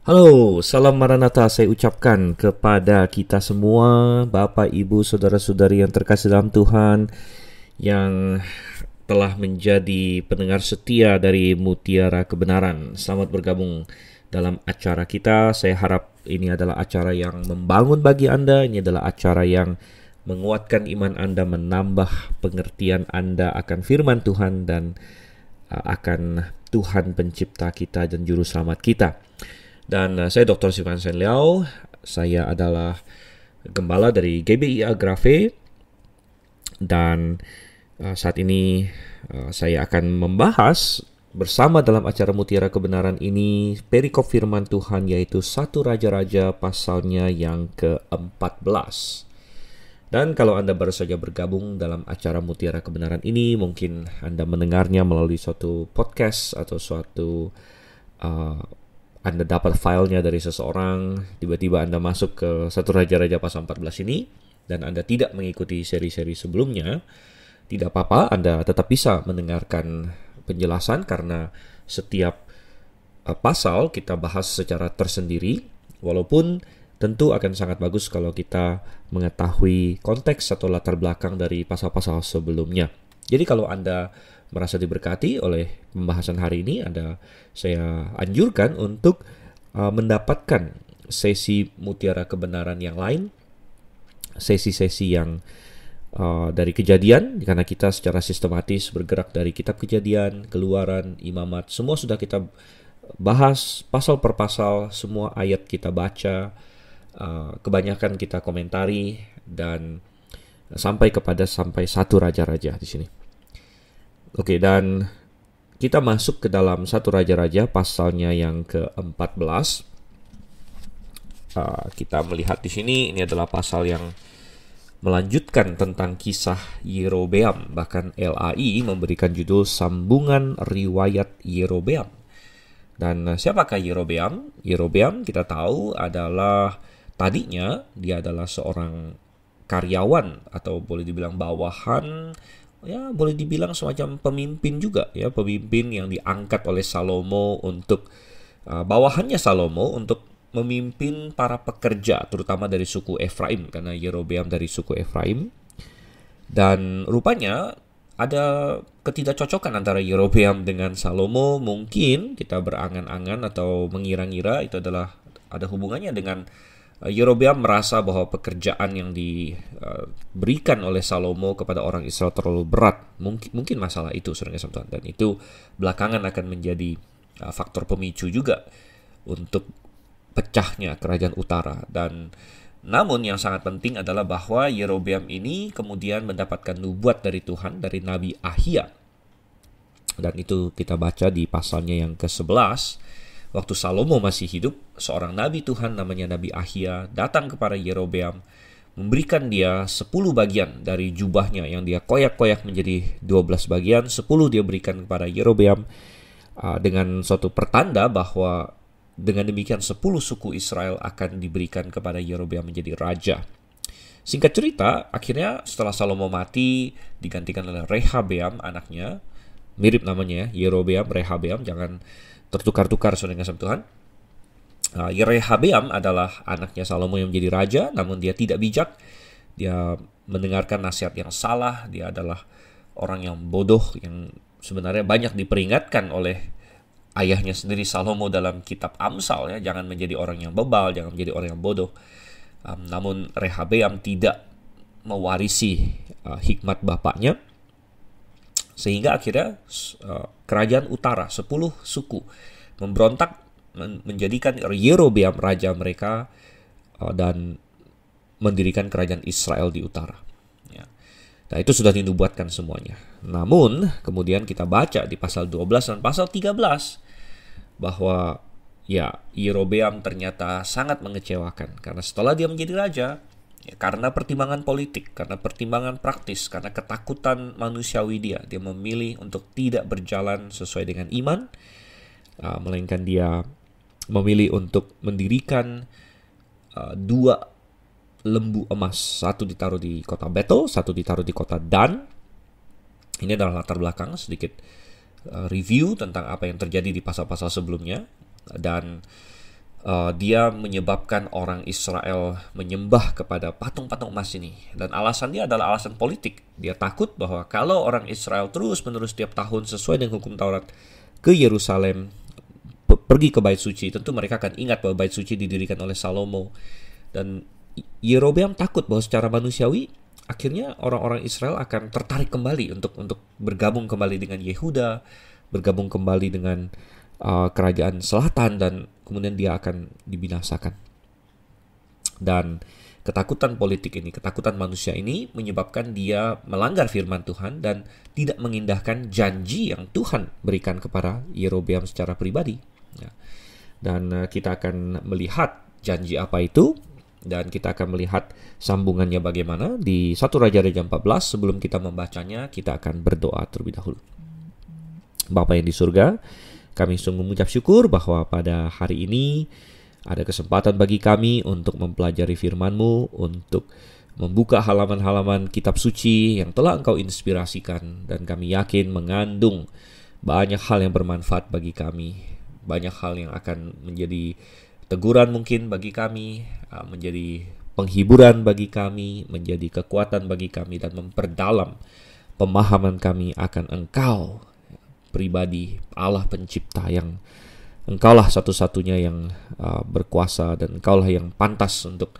Halo, salam Maranatha saya ucapkan kepada kita semua, Bapak, Ibu, Saudara-saudari yang terkasih dalam Tuhan, yang telah menjadi pendengar setia dari Mutiara Kebenaran. Selamat bergabung dalam acara kita. Saya harap ini adalah acara yang membangun bagi Anda, ini adalah acara yang menguatkan iman Anda, menambah pengertian Anda akan firman Tuhan dan akan Tuhan pencipta kita dan juru selamat kita. Dan saya Dr. Sivan Sen Liao, saya adalah gembala dari GBIA Grafe, dan saat ini saya akan membahas bersama dalam acara Mutiara Kebenaran ini perikop firman Tuhan, yaitu 1 Raja-Raja pasalnya yang ke-14. Dan kalau Anda baru saja bergabung dalam acara Mutiara Kebenaran ini, mungkin Anda mendengarnya melalui suatu podcast atau suatu Anda dapat filenya dari seseorang, tiba-tiba Anda masuk ke 1 Raja-Raja pasal 14 ini, dan Anda tidak mengikuti seri-seri sebelumnya, tidak apa-apa, Anda tetap bisa mendengarkan penjelasan karena setiap pasal kita bahas secara tersendiri, walaupun tentu akan sangat bagus kalau kita mengetahui konteks atau latar belakang dari pasal-pasal sebelumnya. Jadi kalau Anda merasa diberkati oleh pembahasan hari ini, saya anjurkan untuk mendapatkan sesi Mutiara Kebenaran yang lain, sesi-sesi yang dari Kejadian, karena kita secara sistematis bergerak dari kitab Kejadian, Keluaran, Imamat, semua sudah kita bahas pasal per pasal, semua ayat kita baca, kebanyakan kita komentari, dan sampai 1 Raja-Raja di sini. Oke, dan kita masuk ke dalam 1 Raja-Raja pasalnya yang ke-14. Kita melihat di sini, ini adalah pasal yang melanjutkan tentang kisah Yerobeam. Bahkan LAI memberikan judul Sambungan Riwayat Yerobeam. Dan siapakah Yerobeam? Yerobeam kita tahu adalah tadinya dia adalah seorang karyawan atau boleh dibilang bawahan, ya boleh dibilang semacam pemimpin juga, ya pemimpin yang diangkat oleh Salomo untuk bawahannya Salomo untuk memimpin para pekerja, terutama dari suku Efraim, karena Yerobeam dari suku Efraim. Dan rupanya ada ketidakcocokan antara Yerobeam dengan Salomo. Mungkin kita berangan-angan atau mengira-ngira itu adalah ada hubungannya dengan Yerobeam merasa bahwa pekerjaan yang diberikan oleh Salomo kepada orang Israel terlalu berat. Mungkin masalah itu, saudara Tuhan, dan itu belakangan akan menjadi faktor pemicu juga untuk pecahnya kerajaan utara. Dan namun yang sangat penting adalah bahwa Yerobeam ini kemudian mendapatkan nubuat dari Tuhan, dari Nabi Ahia. Dan itu kita baca di pasalnya yang ke-11. Waktu Salomo masih hidup, seorang nabi Tuhan namanya Nabi Ahia datang kepada Yerobeam, memberikan dia 10 bagian dari jubahnya yang dia koyak-koyak menjadi 12 bagian. 10 dia berikan kepada Yerobeam dengan suatu pertanda bahwa dengan demikian 10 suku Israel akan diberikan kepada Yerobeam menjadi raja. Singkat cerita, akhirnya setelah Salomo mati, digantikan oleh Rehabeam anaknya. Mirip namanya ya, Yerobeam, Rehabeam, jangan tertukar-tukar, saudara kasih Tuhan. Rehabeam adalah anaknya Salomo yang menjadi raja, namun dia tidak bijak. Dia mendengarkan nasihat yang salah. Dia adalah orang yang bodoh, yang sebenarnya banyak diperingatkan oleh ayahnya sendiri Salomo dalam kitab Amsal, ya, jangan menjadi orang yang bebal, jangan menjadi orang yang bodoh. Namun Rehabeam tidak mewarisi hikmat bapaknya, sehingga akhirnya kerajaan utara 10 suku memberontak menjadikan Yerobeam raja mereka dan mendirikan kerajaan Israel di utara. Ya. Nah, itu sudah dinubuatkan semuanya. Namun kemudian kita baca di pasal 12 dan pasal 13 bahwa ya Yerobeam ternyata sangat mengecewakan, karena setelah dia menjadi raja, ya, karena pertimbangan politik, karena pertimbangan praktis, karena ketakutan manusiawi dia memilih untuk tidak berjalan sesuai dengan iman, melainkan dia memilih untuk mendirikan 2 lembu emas, satu ditaruh di kota Betel, satu ditaruh di kota Dan. Ini adalah latar belakang sedikit review tentang apa yang terjadi di pasal-pasal sebelumnya. Dan dia menyebabkan orang Israel menyembah kepada patung-patung emas ini. Dan alasannya adalah alasan politik. Dia takut bahwa kalau orang Israel terus-menerus tiap tahun sesuai dengan hukum Taurat ke Yerusalem, pergi ke Bait Suci, tentu mereka akan ingat bahwa Bait Suci didirikan oleh Salomo. Dan Yerobeam takut bahwa secara manusiawi akhirnya orang-orang Israel akan tertarik kembali untuk bergabung kembali dengan Yehuda, bergabung kembali dengan kerajaan selatan, dan kemudian dia akan dibinasakan. Dan ketakutan politik ini, ketakutan manusia ini menyebabkan dia melanggar firman Tuhan dan tidak mengindahkan janji yang Tuhan berikan kepada Yerobeam secara pribadi. Dan kita akan melihat janji apa itu, dan kita akan melihat sambungannya bagaimana di 1 Raja-Raja 14. Sebelum kita membacanya, kita akan berdoa terlebih dahulu. Bapa yang di surga, kami sungguh mengucap syukur bahwa pada hari ini ada kesempatan bagi kami untuk mempelajari firman-Mu, untuk membuka halaman-halaman kitab suci yang telah Engkau inspirasikan, dan kami yakin mengandung banyak hal yang bermanfaat bagi kami, banyak hal yang akan menjadi teguran mungkin bagi kami, menjadi penghiburan bagi kami, menjadi kekuatan bagi kami, dan memperdalam pemahaman kami akan Engkau pribadi, Allah pencipta, yang Engkaulah satu-satunya yang berkuasa, dan Engkaulah yang pantas untuk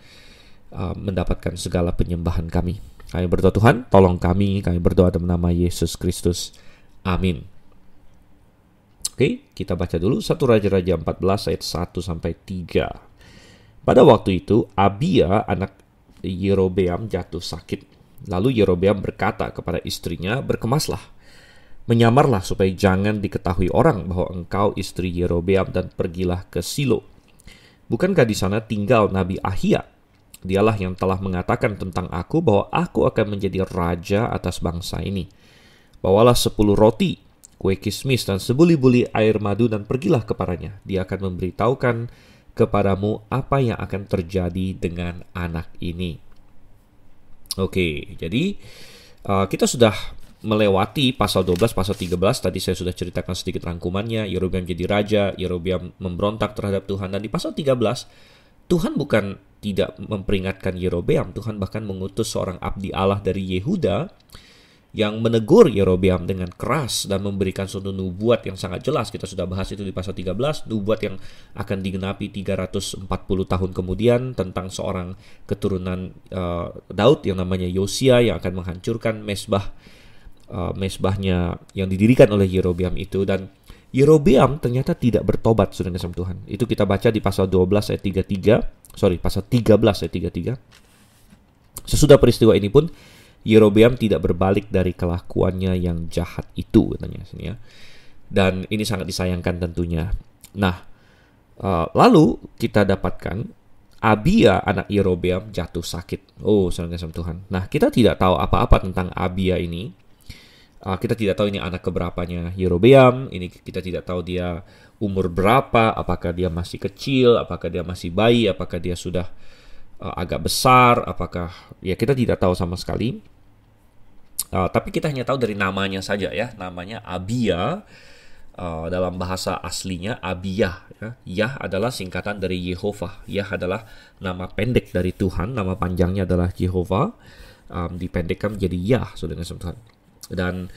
mendapatkan segala penyembahan kami. Kami berdoa Tuhan, tolong kami berdoa dalam nama Yesus Kristus. Amin. Oke, kita baca dulu 1 Raja-Raja 14 ayat 1-3. Pada waktu itu, Abia anak Yerobeam jatuh sakit. Lalu Yerobeam berkata kepada istrinya, "Berkemaslah, menyamarlah supaya jangan diketahui orang bahwa engkau istri Yerobeam, dan pergilah ke Silo. Bukankah di sana tinggal Nabi Ahia? Dialah yang telah mengatakan tentang aku bahwa aku akan menjadi raja atas bangsa ini. Bawalah 10 roti, kue kismis, dan sebuli-buli air madu, dan pergilah kepadanya. Dia akan memberitahukan kepadamu apa yang akan terjadi dengan anak ini." Oke, jadi kita sudah melewati pasal 12, pasal 13. Tadi saya sudah ceritakan sedikit rangkumannya. Yerobeam jadi raja, Yerobeam memberontak terhadap Tuhan. Dan di pasal 13, Tuhan bukan tidak memperingatkan Yerobeam. Tuhan bahkan mengutus seorang abdi Allah dari Yehuda yang menegur Yerobeam dengan keras dan memberikan suatu nubuat yang sangat jelas. Kita sudah bahas itu di pasal 13, nubuat yang akan digenapi 340 tahun kemudian tentang seorang keturunan Daud yang namanya Yosia, yang akan menghancurkan mesbahnya yang didirikan oleh Yerobeam itu. Dan Yerobeam ternyata tidak bertobat, saudara sama Tuhan. Itu kita baca di pasal 12 ayat 33, pasal 13 ayat 33. Sesudah peristiwa ini pun Yerobeam tidak berbalik dari kelakuannya yang jahat itu, katanya sini ya. Dan ini sangat disayangkan tentunya. Nah, lalu kita dapatkan Abia anak Yerobeam jatuh sakit. Oh, saudara sama Tuhan. Nah, kita tidak tahu apa-apa tentang Abia ini. Kita tidak tahu ini anak keberapanya Yerobeam. Ini kita tidak tahu dia umur berapa, apakah dia masih kecil, apakah dia masih bayi, apakah dia sudah agak besar, apakah ya kita tidak tahu sama sekali. Tapi kita hanya tahu dari namanya saja ya, namanya Abia. Dalam bahasa aslinya Abiyah ya. Yah adalah singkatan dari Yehova. Yah adalah nama pendek dari Tuhan, nama panjangnya adalah Yehova, dipendekkan menjadi Yah, saudara Tuhan. Dan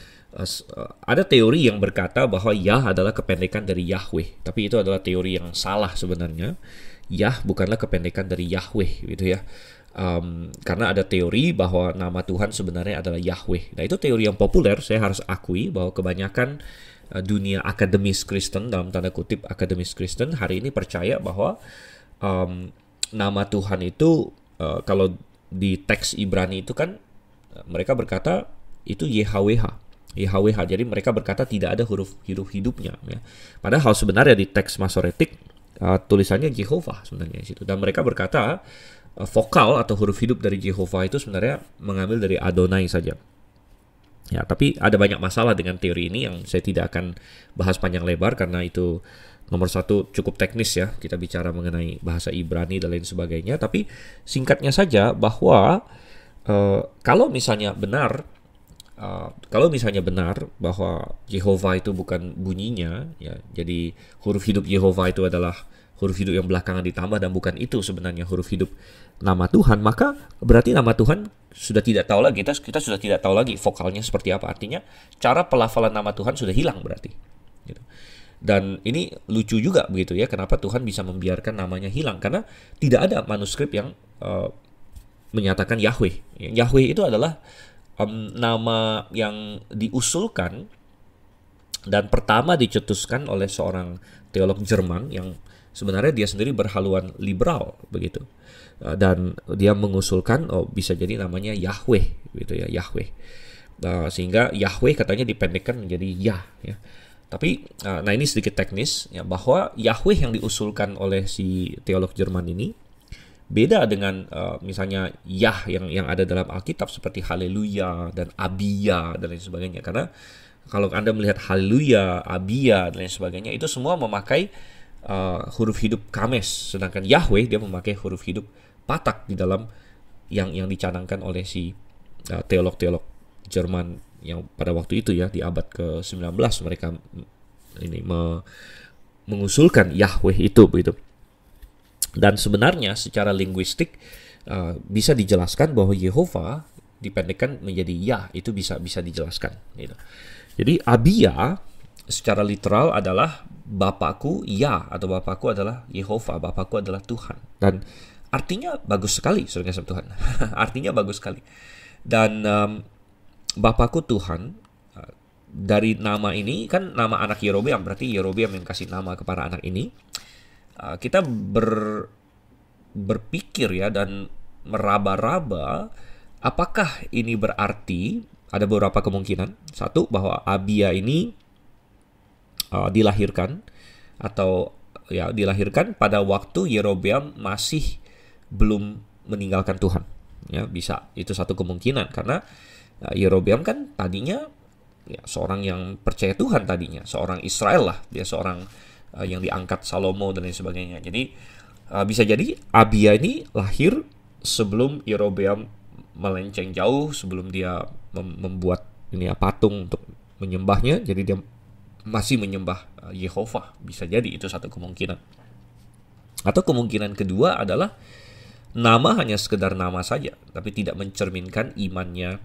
ada teori yang berkata bahwa Yah adalah kependekan dari Yahweh, tapi itu adalah teori yang salah sebenarnya. Yah bukanlah kependekan dari Yahweh gitu ya. Karena ada teori bahwa nama Tuhan sebenarnya adalah Yahweh. Nah, itu teori yang populer, saya harus akui bahwa kebanyakan dunia akademis Kristen, dalam tanda kutip akademis Kristen, hari ini percaya bahwa nama Tuhan itu kalau di teks Ibrani itu kan mereka berkata itu YHWH. Jadi mereka berkata tidak ada huruf hidupnya ya. Padahal sebenarnya di teks Masoretik tulisannya Jehovah sebenarnya di situ. Dan mereka berkata vokal atau huruf hidup dari Jehovah itu sebenarnya mengambil dari Adonai saja. Ya, tapi ada banyak masalah dengan teori ini yang saya tidak akan bahas panjang lebar karena itu nomor satu cukup teknis ya. Kita bicara mengenai bahasa Ibrani dan lain sebagainya. Tapi singkatnya saja bahwa kalau misalnya benar bahwa Jehovah itu bukan bunyinya, ya, jadi huruf hidup Jehovah itu adalah huruf hidup yang belakangan ditambah dan bukan itu sebenarnya huruf hidup nama Tuhan, maka berarti nama Tuhan sudah tidak tahu lagi. Kita sudah tidak tahu lagi vokalnya seperti apa. Artinya cara pelafalan nama Tuhan sudah hilang berarti. Gitu. Dan ini lucu juga begitu ya, kenapa Tuhan bisa membiarkan namanya hilang, karena tidak ada manuskrip yang menyatakan Yahweh. Yahweh itu adalah nama yang diusulkan dan pertama dicetuskan oleh seorang teolog Jerman yang sebenarnya dia sendiri berhaluan liberal begitu. Dan dia mengusulkan bisa jadi namanya Yahweh gitu ya, Yahweh. Sehingga Yahweh katanya dipendekkan menjadi Yah ya. Tapi nah ini sedikit teknis ya, bahwa Yahweh yang diusulkan oleh si teolog Jerman ini beda dengan misalnya Yah yang ada dalam Alkitab seperti Haleluya dan Abia dan lain sebagainya. Karena kalau Anda melihat Haleluya, Abia dan lain sebagainya, itu semua memakai huruf hidup Kames, sedangkan Yahweh dia memakai huruf hidup Patak di dalam yang dicanangkan oleh si teolog-teolog Jerman yang pada waktu itu ya, di abad ke-19 mereka ini mengusulkan Yahweh itu begitu. Dan sebenarnya secara linguistik bisa dijelaskan bahwa Yehova dipendekkan menjadi Yah, itu bisa dijelaskan gitu. Jadi Abia secara literal adalah Bapakku Yah, atau Bapakku adalah Yehova, Bapakku adalah Tuhan. Dan artinya bagus sekali, saudara kasih Tuhan. Artinya bagus sekali. Dan Bapakku Tuhan, dari nama ini kan nama anak Yerobeam, berarti Yerobeam yang kasih nama kepada anak ini. Kita berpikir ya dan meraba-raba apakah ini berarti ada beberapa kemungkinan. Satu, bahwa Abia ini dilahirkan pada waktu Yerobeam masih belum meninggalkan Tuhan. Ya, bisa, itu satu kemungkinan, karena Yerobeam kan tadinya ya, seorang yang percaya Tuhan tadinya, seorang Israel lah, dia seorang yang diangkat Salomo dan lain sebagainya. Jadi bisa jadi Abia ini lahir sebelum Yerobeam melenceng jauh, sebelum dia membuat patung untuk menyembahnya. Jadi dia masih menyembah Yehova. Bisa jadi itu satu kemungkinan. Atau kemungkinan kedua adalah nama hanya sekedar nama saja, tapi tidak mencerminkan imannya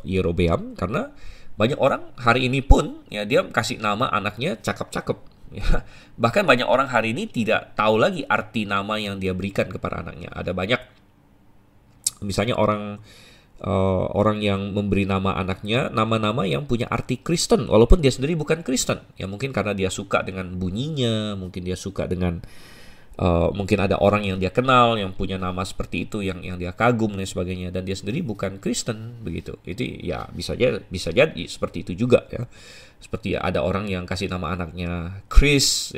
Yerobeam, karena banyak orang hari ini pun ya dia kasih nama anaknya cakep-cakep ya. Bahkan banyak orang hari ini tidak tahu lagi arti nama yang dia berikan kepada anaknya. Ada banyak misalnya orang yang memberi nama anaknya nama-nama yang punya arti Kristen walaupun dia sendiri bukan Kristen. Ya mungkin karena dia suka dengan bunyinya, mungkin dia suka dengan mungkin ada orang yang dia kenal yang punya nama seperti itu, yang dia kagum dan sebagainya, dan dia sendiri bukan Kristen begitu. Itu ya bisa jadi seperti itu juga ya. Seperti ada orang yang kasih nama anaknya Chris,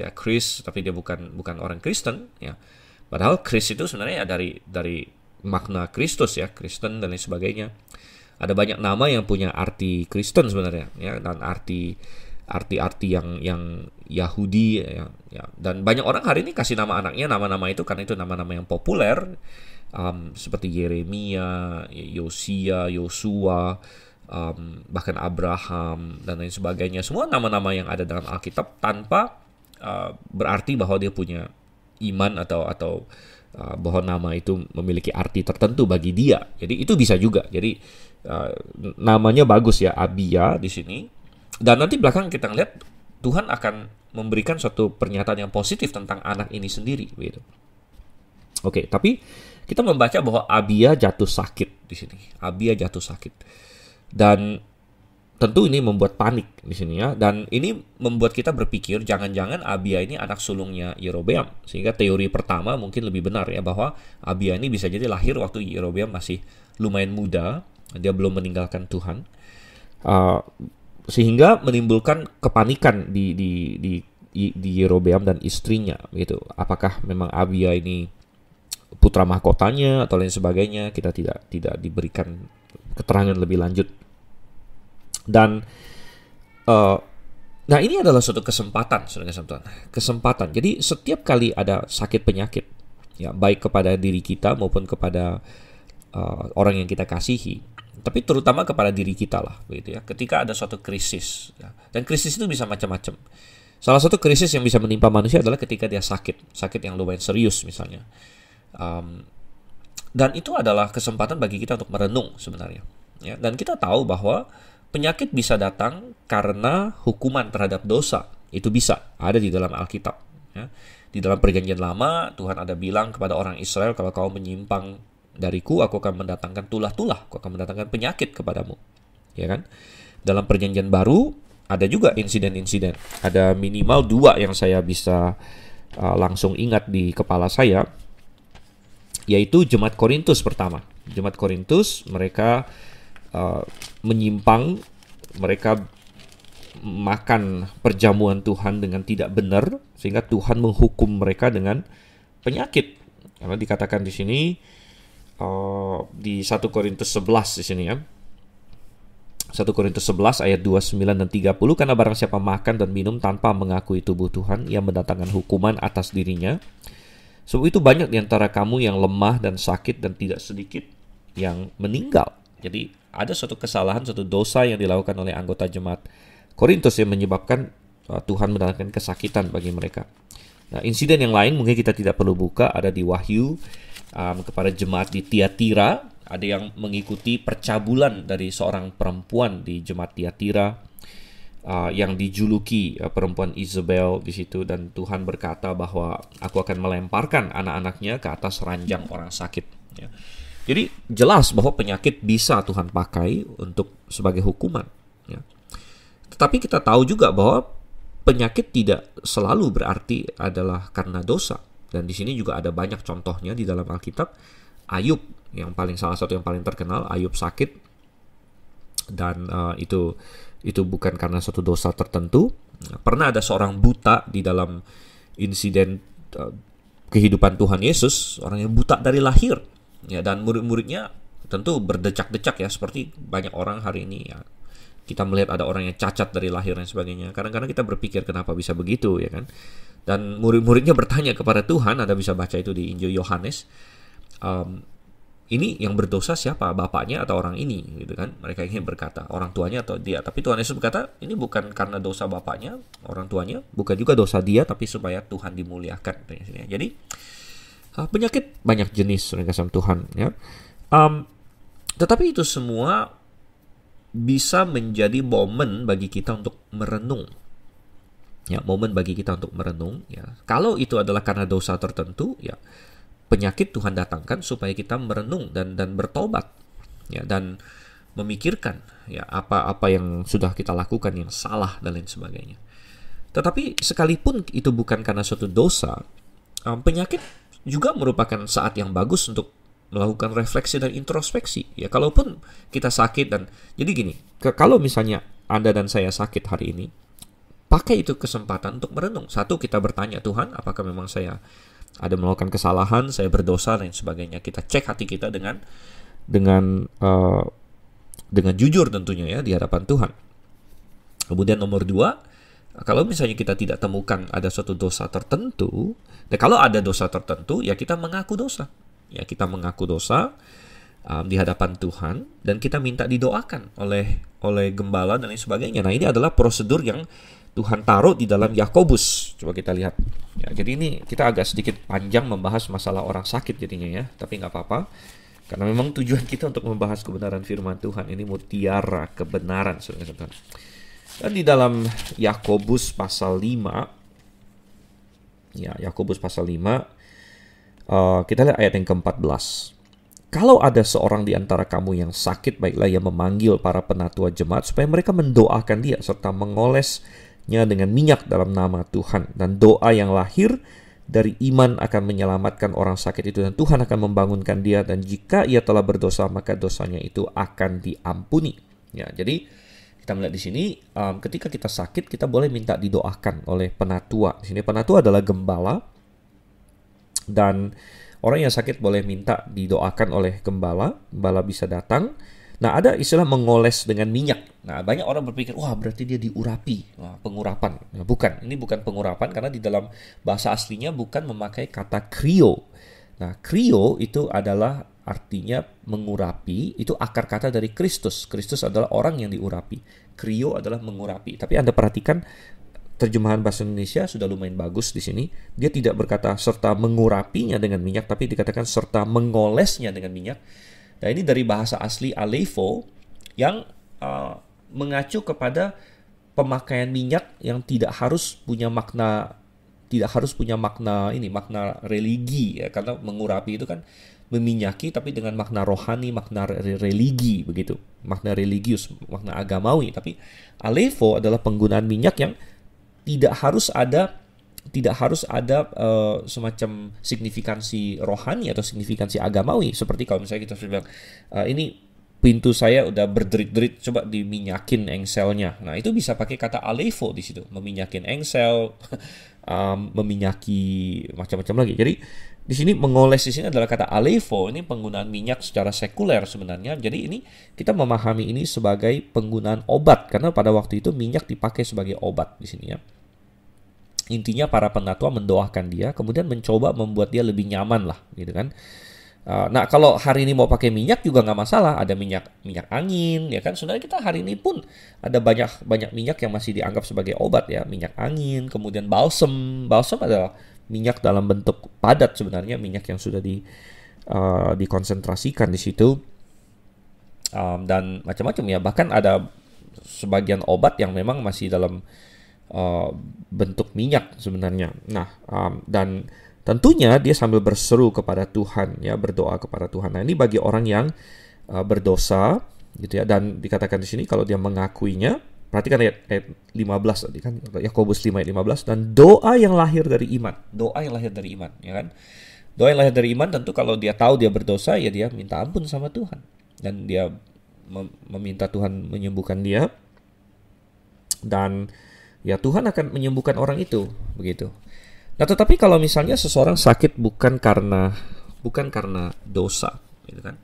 tapi dia bukan orang Kristen ya. Padahal Chris itu sebenarnya dari makna Kristus ya, Kristen dan lain sebagainya. Ada banyak nama yang punya arti Kristen sebenarnya ya, dan arti yang Yahudi ya. Dan banyak orang hari ini kasih nama anaknya nama-nama itu karena itu nama-nama yang populer, seperti Yeremia, Yosia, Yosua, bahkan Abraham dan lain sebagainya. Semua nama-nama yang ada dalam Alkitab tanpa berarti bahwa dia punya iman atau bahwa nama itu memiliki arti tertentu bagi dia. Jadi itu bisa juga. Jadi namanya bagus ya, Abia di sini. Dan nanti belakang kita ngeliat Tuhan akan memberikan suatu pernyataan yang positif tentang anak ini sendiri begitu. Oke, tapi kita membaca bahwa Abia jatuh sakit di sini. Abia jatuh sakit. Dan tentu ini membuat panik di sini ya. Dan ini membuat kita berpikir jangan-jangan Abia ini anak sulungnya Yerobeam. Sehingga teori pertama mungkin lebih benar ya, bahwa Abia ini bisa jadi lahir waktu Yerobeam masih lumayan muda, dia belum meninggalkan Tuhan. Sehingga menimbulkan kepanikan di Yerobeam dan istrinya gitu. Apakah memang Abia ini putra mahkotanya atau lain sebagainya? Kita tidak diberikan keterangan lebih lanjut. Dan nah ini adalah suatu kesempatan, kesempatan. Jadi setiap kali ada sakit penyakit ya, baik kepada diri kita maupun kepada orang yang kita kasihi, tapi terutama kepada diri kita lah begitu ya. Ketika ada suatu krisis ya, dan krisis itu bisa macam-macam. Salah satu krisis yang bisa menimpa manusia adalah ketika dia sakit yang lumayan serius misalnya. Dan itu adalah kesempatan bagi kita untuk merenung sebenarnya. Ya, dan kita tahu bahwa penyakit bisa datang karena hukuman terhadap dosa. Itu bisa ada di dalam Alkitab. Ya. Di dalam Perjanjian Lama, Tuhan ada bilang kepada orang Israel, kalau kau menyimpang dariku, aku akan mendatangkan tulah-tulah, aku akan mendatangkan penyakit kepadamu. Ya kan? Dalam Perjanjian Baru ada juga insiden-insiden. Ada minimal 2 yang saya bisa langsung ingat di kepala saya, yaitu Jemaat Korintus pertama. Jemaat Korintus mereka menyimpang, mereka makan perjamuan Tuhan dengan tidak benar, sehingga Tuhan menghukum mereka dengan penyakit. Karena dikatakan di sini di 1 Korintus 11 di sini ya. 1 Korintus 11 ayat 29 dan 30, karena barang siapa makan dan minum tanpa mengakui tubuh Tuhan, ia mendatangkan hukuman atas dirinya. Sebab itu banyak di antara kamu yang lemah dan sakit, dan tidak sedikit yang meninggal. Jadi ada suatu kesalahan, suatu dosa yang dilakukan oleh anggota jemaat Korintus yang menyebabkan Tuhan mendatangkan kesakitan bagi mereka. Nah, insiden yang lain mungkin kita tidak perlu buka, ada di Wahyu kepada jemaat di Tiatira. Ada yang mengikuti percabulan dari seorang perempuan di jemaat Tiatira yang dijuluki perempuan Isabel di situ, dan Tuhan berkata bahwa aku akan melemparkan anak-anaknya ke atas ranjang orang sakit. Ya. Jadi jelas bahwa penyakit bisa Tuhan pakai untuk sebagai hukuman. Ya. Tetapi kita tahu juga bahwa penyakit tidak selalu berarti adalah karena dosa. Dan di sini juga ada banyak contohnya di dalam Alkitab. Ayub salah satu yang paling terkenal, Ayub sakit, dan itu bukan karena suatu dosa tertentu. Pernah ada seorang buta di dalam insiden kehidupan Tuhan Yesus, orang yang buta dari lahir, ya, dan murid-muridnya tentu berdecak-decak ya, seperti banyak orang hari ini ya. Kita melihat ada orang yang cacat dari lahir dan sebagainya. Kadang-kadang kita berpikir kenapa bisa begitu, ya kan? Dan murid-muridnya bertanya kepada Tuhan, Anda bisa baca itu di Injil Yohanes. Ini yang berdosa siapa? Bapaknya atau orang ini? Gitu kan? Mereka ingin berkata orang tuanya atau dia. Tapi Tuhan Yesus berkata, ini bukan karena dosa bapaknya, orang tuanya, bukan juga dosa dia, tapi supaya Tuhan dimuliakan. Jadi penyakit banyak jenis dengan Tuhan. Ya. Tetapi itu semua bisa menjadi momen bagi kita untuk merenung. Ya, momen bagi kita untuk merenung. Ya. Kalau itu adalah karena dosa tertentu, ya. Penyakit Tuhan datangkan supaya kita merenung dan bertobat, ya, dan memikirkan ya apa yang sudah kita lakukan yang salah dan lain sebagainya. Tetapi sekalipun itu bukan karena suatu dosa, penyakit juga merupakan saat yang bagus untuk melakukan refleksi dan introspeksi. Ya, kalaupun kita sakit dan jadi gini, kalau misalnya Anda dan saya sakit hari ini, pakai itu kesempatan untuk merenung. Satu, kita bertanya, Tuhan, apakah memang saya ada melakukan kesalahan, saya berdosa dan sebagainya. Kita cek hati kita dengan jujur tentunya ya di hadapan Tuhan. Kemudian nomor 2, kalau misalnya kita tidak temukan ada suatu dosa tertentu, dan kalau ada dosa tertentu ya kita mengaku dosa. Ya, kita mengaku dosa di hadapan Tuhan dan kita minta didoakan oleh gembala dan lain sebagainya. Nah, ini adalah prosedur yang Tuhan taruh di dalam Yakobus. Coba kita lihat. Ya, jadi ini kita agak sedikit panjang membahas masalah orang sakit jadinya ya. Tapi nggak apa-apa. Karena memang tujuan kita untuk membahas kebenaran firman Tuhan. Ini mutiara kebenaran. Dan di dalam Yakobus pasal 5. Ya, Yakobus pasal 5. Kita lihat ayat yang ke-14. Kalau ada seorang di antara kamu yang sakit, baiklah ia memanggil para penatua jemaat supaya mereka mendoakan dia serta mengolesnya dengan minyak dalam nama Tuhan. Dan doa yang lahir dari iman akan menyelamatkan orang sakit itu, dan Tuhan akan membangunkan dia, dan jika ia telah berdosa maka dosanya itu akan diampuni. Ya, jadi kita melihat di sini ketika kita sakit kita boleh minta didoakan oleh penatua. Di sini penatua adalah gembala, dan orang yang sakit boleh minta didoakan oleh gembala. Gembala bisa datang. Nah, ada istilah mengoles dengan minyak. Nah, banyak orang berpikir, wah berarti dia diurapi. Wah, pengurapan. Nah, bukan. Ini bukan pengurapan karena di dalam bahasa aslinya bukan memakai kata krio. Nah, krio itu adalah artinya mengurapi. Itu akar kata dari Kristus. Kristus adalah orang yang diurapi. Krio adalah mengurapi. Tapi Anda perhatikan terjemahan bahasa Indonesia sudah lumayan bagus di sini. Dia tidak berkata serta mengurapinya dengan minyak, tapi dikatakan serta mengolesnya dengan minyak. Nah, ini dari bahasa asli aleipho yang mengacu kepada pemakaian minyak yang tidak harus punya makna makna religi ya, karena mengurapi itu kan meminyaki, tapi dengan makna rohani, makna religi begitu, makna religius, makna agamawi. Tapi aleipho adalah penggunaan minyak yang tidak harus ada semacam signifikansi rohani atau signifikansi agamawi. Seperti kalau misalnya kita bilang ini pintu saya udah berderit-derit, coba diminyakin engselnya. Nah, itu bisa pakai kata aleipho di situ, meminyakin engsel, meminyaki macam-macam lagi. Jadi di sini mengoles di sini adalah kata aleipho. Ini penggunaan minyak secara sekuler sebenarnya. Jadi ini kita memahami ini sebagai penggunaan obat, karena pada waktu itu minyak dipakai sebagai obat di sini ya. Intinya para penatua mendoakan dia, kemudian mencoba membuat dia lebih nyaman lah, gitu kan. Nah, kalau hari ini mau pakai minyak juga nggak masalah. Ada minyak angin, ya kan. Sebenarnya kita hari ini pun ada banyak minyak yang masih dianggap sebagai obat ya. Minyak angin, kemudian balsam. Balsam adalah minyak dalam bentuk padat sebenarnya, minyak yang sudah dikonsentrasikan di situ, dan macam-macam ya. Bahkan ada sebagian obat yang memang masih dalam bentuk minyak sebenarnya. Nah, dan tentunya dia sambil berseru kepada Tuhan ya, berdoa kepada Tuhan. Nah, ini bagi orang yang berdosa gitu ya, dan dikatakan di sini kalau dia mengakuinya. Perhatikan ayat 15 tadi kan, Yakobus 5 ayat 15, dan doa yang lahir dari iman. Doa yang lahir dari iman, ya kan? Doa yang lahir dari iman tentu kalau dia tahu dia berdosa, ya dia minta ampun sama Tuhan. Dan dia meminta Tuhan menyembuhkan dia. Dan ya Tuhan akan menyembuhkan orang itu, begitu. Nah, tetapi kalau misalnya seseorang sakit bukan karena dosa, gitu kan?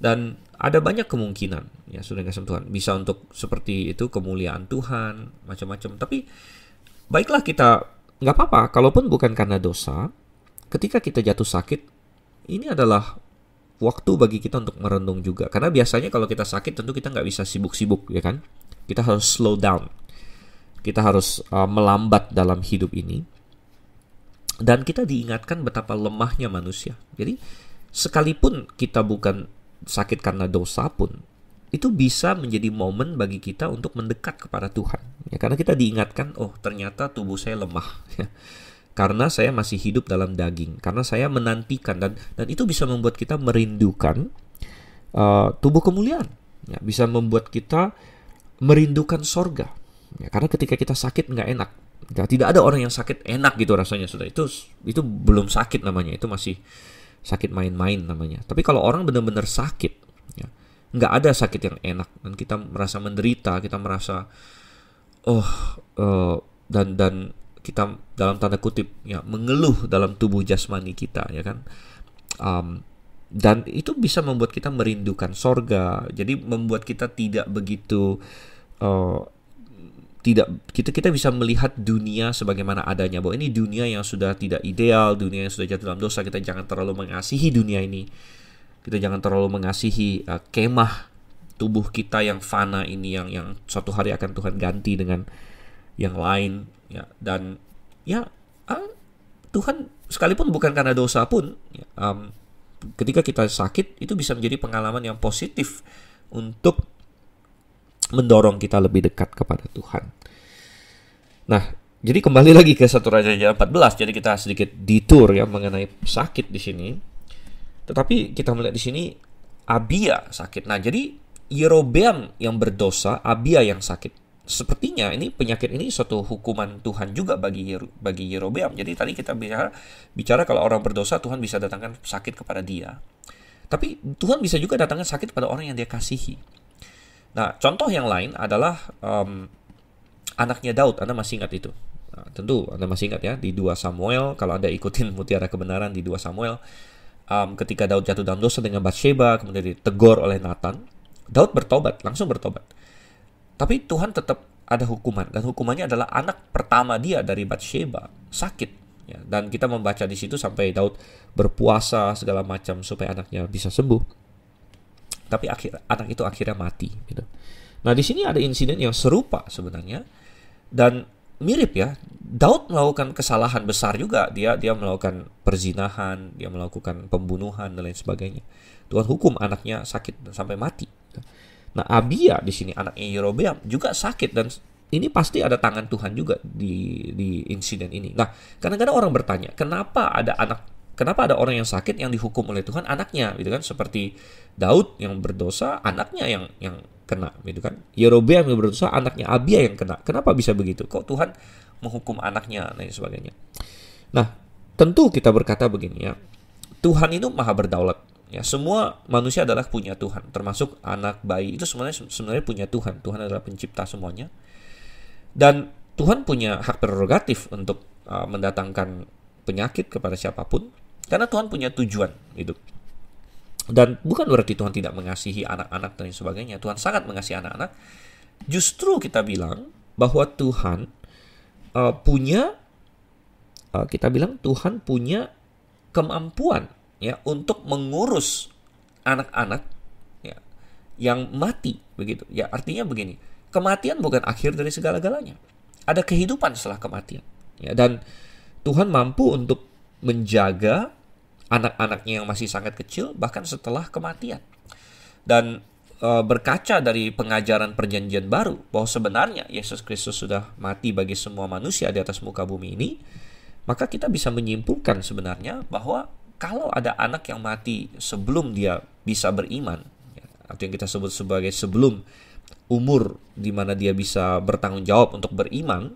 Dan ada banyak kemungkinan, ya sudah kasih Tuhan, bisa untuk seperti itu kemuliaan Tuhan, macam-macam. Tapi baiklah, kita nggak apa-apa, kalaupun bukan karena dosa. Ketika kita jatuh sakit, ini adalah waktu bagi kita untuk merenung juga. Karena biasanya kalau kita sakit tentu kita nggak bisa sibuk-sibuk, ya kan? Kita harus slow down, kita harus melambat dalam hidup ini. Dan kita diingatkan betapa lemahnya manusia. Jadi sekalipun kita bukan sakit karena dosa pun, itu bisa menjadi momen bagi kita untuk mendekat kepada Tuhan ya, karena kita diingatkan, oh ternyata tubuh saya lemah ya, karena saya masih hidup dalam daging, karena saya menantikan, dan itu bisa membuat kita merindukan tubuh kemuliaan ya, bisa membuat kita merindukan sorga ya, karena ketika kita sakit nggak enak ya, tidak ada orang yang sakit enak gitu rasanya, sudah itu belum sakit namanya, itu masih sakit main-main namanya. Tapi kalau orang benar-benar sakit, ya, nggak ada sakit yang enak, dan kita merasa menderita, kita merasa dan kita dalam tanda kutip ya mengeluh dalam tubuh jasmani kita, ya kan. Dan itu bisa membuat kita merindukan sorga. Jadi membuat kita tidak begitu kita bisa melihat dunia sebagaimana adanya, bahwa ini dunia yang sudah tidak ideal, dunia yang sudah jatuh dalam dosa. Kita jangan terlalu mengasihi dunia ini, kita jangan terlalu mengasihi kemah tubuh kita yang fana ini, yang suatu hari akan Tuhan ganti dengan yang lain ya. Dan ya Tuhan sekalipun bukan karena dosa pun ya, ketika kita sakit itu bisa menjadi pengalaman yang positif untuk mendorong kita lebih dekat kepada Tuhan. Nah, jadi kembali lagi ke 1 Raja 14. Jadi kita sedikit detour ya mengenai sakit di sini. Tetapi kita melihat di sini Abia sakit. Nah, jadi Yerobeam yang berdosa, Abia yang sakit. Sepertinya ini penyakit ini suatu hukuman Tuhan juga bagi Yerobeam. Jadi tadi kita bicara kalau orang berdosa Tuhan bisa datangkan sakit kepada dia. Tapi Tuhan bisa juga datangkan sakit kepada orang yang dia kasihi. Nah, contoh yang lain adalah anaknya Daud. Anda masih ingat itu? Nah, tentu Anda masih ingat ya, di 2 Samuel. Kalau Anda ikutin Mutiara Kebenaran di 2 Samuel, ketika Daud jatuh dalam dosa dengan Batsheba, kemudian ditegur oleh Nathan, Daud bertobat, langsung bertobat. Tapi Tuhan tetap ada hukuman, dan hukumannya adalah anak pertama dia dari Batsheba sakit. Ya, dan kita membaca di situ sampai Daud berpuasa segala macam supaya anaknya bisa sembuh. Tapi anak itu akhirnya mati gitu. Nah, di sini ada insiden yang serupa sebenarnya, dan mirip ya. Daud melakukan kesalahan besar juga. Dia melakukan perzinahan, dia melakukan pembunuhan dan lain sebagainya. Tuhan hukum anaknya sakit dan sampai mati. Nah, Abia di sini anaknya Yerobeam juga sakit, dan ini pasti ada tangan Tuhan juga di insiden ini. Nah, kadang-kadang orang bertanya, kenapa ada orang yang sakit yang dihukum oleh Tuhan anaknya, gitu kan? Seperti Daud yang berdosa, anaknya yang kena, gitu kan? Yerobeam yang berdosa, anaknya Abia yang kena. Kenapa bisa begitu? Kok Tuhan menghukum anaknya dan lain sebagainya? Nah, tentu kita berkata begini ya, Tuhan itu maha berdaulat. Ya, semua manusia adalah punya Tuhan, termasuk anak bayi itu sebenarnya punya Tuhan. Tuhan adalah pencipta semuanya. Dan Tuhan punya hak prerogatif untuk mendatangkan penyakit kepada siapapun, karena Tuhan punya tujuan hidup. Dan bukan berarti Tuhan tidak mengasihi anak-anak dan sebagainya. Tuhan sangat mengasihi anak-anak. Justru kita bilang bahwa Tuhan Tuhan punya kemampuan ya untuk mengurus anak-anak ya yang mati, begitu. Ya, artinya begini, kematian bukan akhir dari segala-galanya. Ada kehidupan setelah kematian. Ya, dan Tuhan mampu untuk menjaga anak-anaknya yang masih sangat kecil bahkan setelah kematian. Dan berkaca dari pengajaran perjanjian baru bahwa sebenarnya Yesus Kristus sudah mati bagi semua manusia di atas muka bumi ini, maka kita bisa menyimpulkan sebenarnya bahwa kalau ada anak yang mati sebelum dia bisa beriman, ya, atau yang kita sebut sebagai sebelum umur di mana dia bisa bertanggung jawab untuk beriman,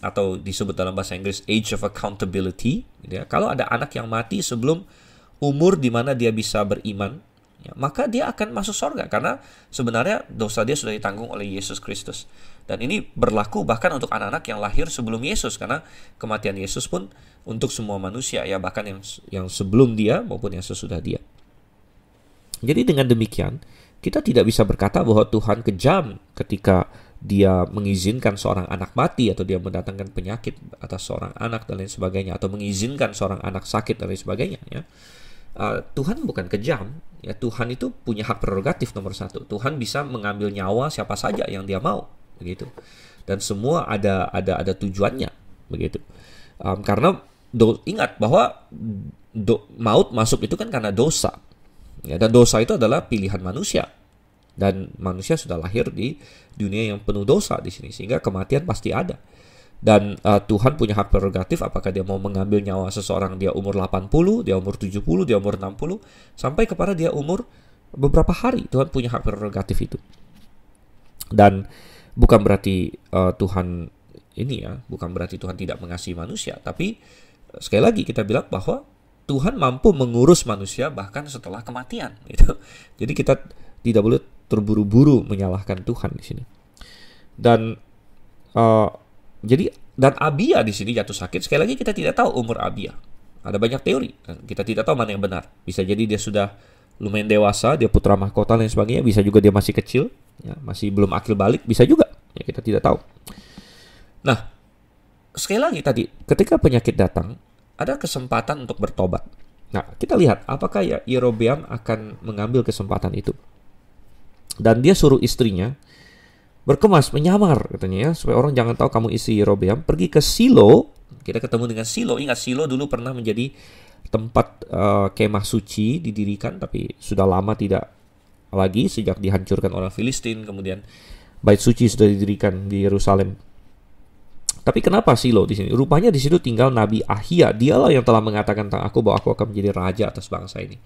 atau disebut dalam bahasa Inggris age of accountability, gitu ya. Kalau ada anak yang mati sebelum umur di mana dia bisa beriman, ya, maka dia akan masuk surga karena sebenarnya dosa dia sudah ditanggung oleh Yesus Kristus. Dan ini berlaku bahkan untuk anak-anak yang lahir sebelum Yesus, karena kematian Yesus pun untuk semua manusia, ya, bahkan yang sebelum dia maupun yang sesudah dia. Jadi dengan demikian kita tidak bisa berkata bahwa Tuhan kejam ketika dia mengizinkan seorang anak mati, atau dia mendatangkan penyakit atas seorang anak dan lain sebagainya, atau mengizinkan seorang anak sakit dan lain sebagainya, ya. Tuhan bukan kejam, ya. Tuhan itu punya hak prerogatif nomor satu. Tuhan bisa mengambil nyawa siapa saja yang dia mau, begitu. Dan semua ada tujuannya, begitu. Karena ingat bahwa maut masuk itu kan karena dosa, ya, dan dosa itu adalah pilihan manusia. Dan manusia sudah lahir di dunia yang penuh dosa di sini, sehingga kematian pasti ada. Dan Tuhan punya hak prerogatif apakah dia mau mengambil nyawa seseorang dia umur 80, dia umur 70, dia umur 60, sampai kepada dia umur beberapa hari. Tuhan punya hak prerogatif itu. Dan bukan berarti bukan berarti Tuhan tidak mengasihi manusia, tapi sekali lagi kita bilang bahwa Tuhan mampu mengurus manusia bahkan setelah kematian, gitu. Jadi kita tidak boleh terburu-buru menyalahkan Tuhan di sini. Dan dan Abia di sini jatuh sakit. Sekali lagi kita tidak tahu umur Abia. Ada banyak teori. Kita tidak tahu mana yang benar. Bisa jadi dia sudah lumayan dewasa, dia putra mahkota dan sebagainya. Bisa juga dia masih kecil, ya, masih belum akil balik. Bisa juga. Ya, kita tidak tahu. Nah, sekali lagi tadi, ketika penyakit datang, ada kesempatan untuk bertobat. Nah, kita lihat apakah Yerobeam akan mengambil kesempatan itu. Dan dia suruh istrinya berkemas, menyamar katanya, ya, supaya orang jangan tahu kamu istri Yerobeam. Pergi ke Silo. Kita ketemu dengan Silo. Ingat, Silo dulu pernah menjadi tempat kemah suci didirikan, tapi sudah lama tidak lagi sejak dihancurkan orang Filistin. Kemudian bait suci sudah didirikan di Yerusalem. Tapi kenapa Silo di sini? Rupanya di situ tinggal Nabi Ahia. Dialah yang telah mengatakan tentang aku bahwa aku akan menjadi raja atas bangsa ini.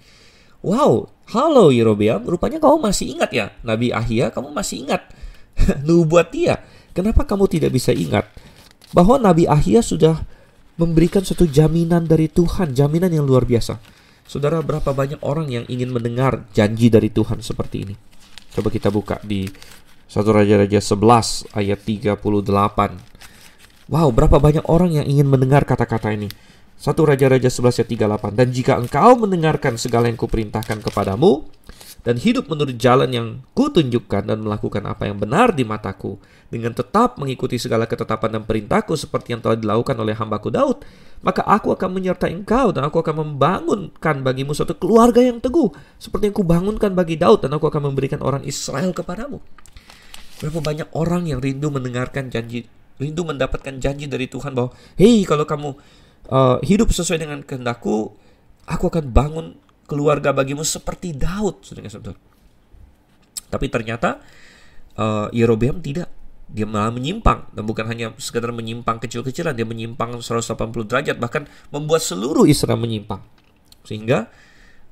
Wow, halo Yerobeam, rupanya kamu masih ingat ya Nabi Ahia, kamu masih ingat nubuat dia. Kenapa kamu tidak bisa ingat bahwa Nabi Ahia sudah memberikan suatu jaminan dari Tuhan, jaminan yang luar biasa. Saudara, berapa banyak orang yang ingin mendengar janji dari Tuhan seperti ini? Coba kita buka di 1 Raja-Raja 11 ayat 38. Wow, berapa banyak orang yang ingin mendengar kata-kata ini. 1 Raja-Raja 11 ayat 38. Dan jika engkau mendengarkan segala yang kuperintahkan kepadamu, dan hidup menurut jalan yang kutunjukkan dan melakukan apa yang benar di mataku, dengan tetap mengikuti segala ketetapan dan perintahku seperti yang telah dilakukan oleh hambaku Daud, maka aku akan menyertai engkau dan aku akan membangunkan bagimu suatu keluarga yang teguh, seperti yang kubangunkan bagi Daud, dan aku akan memberikan orang Israel kepadamu. Berapa banyak orang yang rindu mendengarkan janji rindu mendapatkan janji dari Tuhan bahwa, hei, kalau kamu hidup sesuai dengan kehendakku, aku akan bangun keluarga bagimu seperti Daud, saudara-saudara. Tapi ternyata Yerobeam tidak. Dia malah menyimpang, dan bukan hanya sekedar menyimpang kecil-kecilan, dia menyimpang 180 derajat, bahkan membuat seluruh Israel menyimpang. Sehingga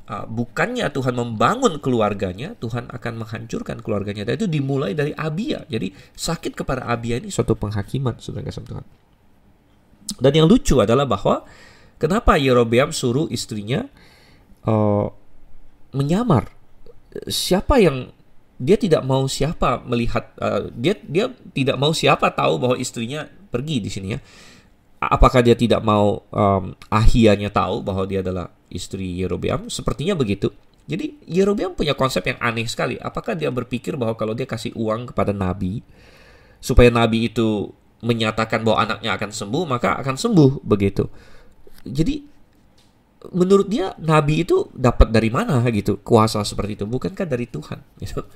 bukannya Tuhan membangun keluarganya, Tuhan akan menghancurkan keluarganya. Dan itu dimulai dari Abia. Jadi sakit kepada Abia ini suatu penghakiman, saudara kasih Tuhan. Dan yang lucu adalah bahwa kenapa Yerobeam suruh istrinya menyamar? Siapa yang dia tidak mau siapa melihat, dia tidak mau siapa tahu bahwa istrinya pergi di sini ya. Apakah dia tidak mau Ahianya tahu bahwa dia adalah istri Yerobeam? Sepertinya begitu. Jadi Yerobeam punya konsep yang aneh sekali. Apakah dia berpikir bahwa kalau dia kasih uang kepada nabi supaya nabi itu menyatakan bahwa anaknya akan sembuh, maka akan sembuh begitu. Jadi menurut dia nabi itu dapat dari mana gitu kuasa seperti itu? Bukankah dari Tuhan gitu.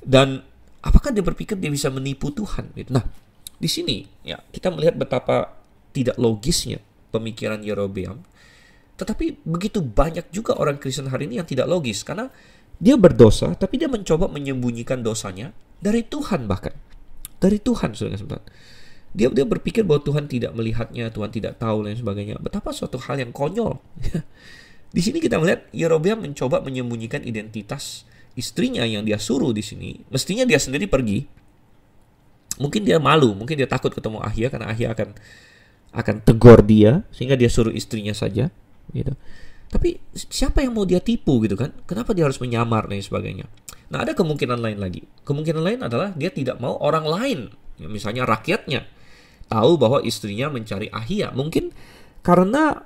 Dan apakah dia berpikir dia bisa menipu Tuhan gitu. Nah, di sini ya kita melihat betapa tidak logisnya pemikiran Yerobeam. Tetapi begitu banyak juga orang Kristen hari ini yang tidak logis, karena dia berdosa tapi dia mencoba menyembunyikan dosanya dari Tuhan, bahkan dari Tuhan, saudara-saudara. Dia berpikir bahwa Tuhan tidak melihatnya, Tuhan tidak tahu, dan sebagainya. Betapa suatu hal yang konyol. Di sini kita melihat Yerobeam mencoba menyembunyikan identitas istrinya yang dia suruh di sini. Mestinya dia sendiri pergi. Mungkin dia malu, mungkin dia takut ketemu Ahia, karena Ahia akan tegur dia, sehingga dia suruh istrinya saja, gitu. Tapi siapa yang mau dia tipu gitu kan? Kenapa dia harus menyamar dan sebagainya? Nah, ada kemungkinan lain lagi. Kemungkinan lain adalah dia tidak mau orang lain, misalnya rakyatnya, tahu bahwa istrinya mencari Ahia. Mungkin karena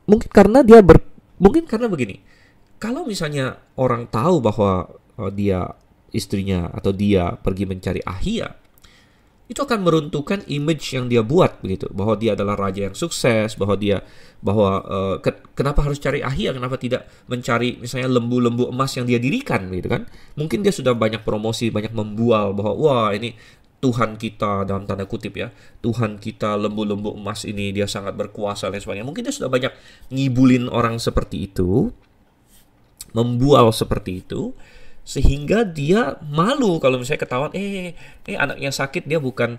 mungkin karena begini. Kalau misalnya orang tahu bahwa dia istrinya atau dia pergi mencari Ahia, itu akan meruntuhkan image yang dia buat begitu, bahwa dia adalah raja yang sukses, kenapa harus cari Ahia, kenapa tidak mencari misalnya lembu-lembu emas yang dia dirikan gitu kan? Mungkin dia sudah banyak promosi, banyak membual bahwa wah, ini Tuhan kita, dalam tanda kutip ya, Tuhan kita lembu-lembu emas ini, dia sangat berkuasa dan sebagainya. Mungkin dia sudah banyak ngibulin orang seperti itu, membual seperti itu, sehingga dia malu kalau misalnya ketahuan anaknya sakit, dia bukan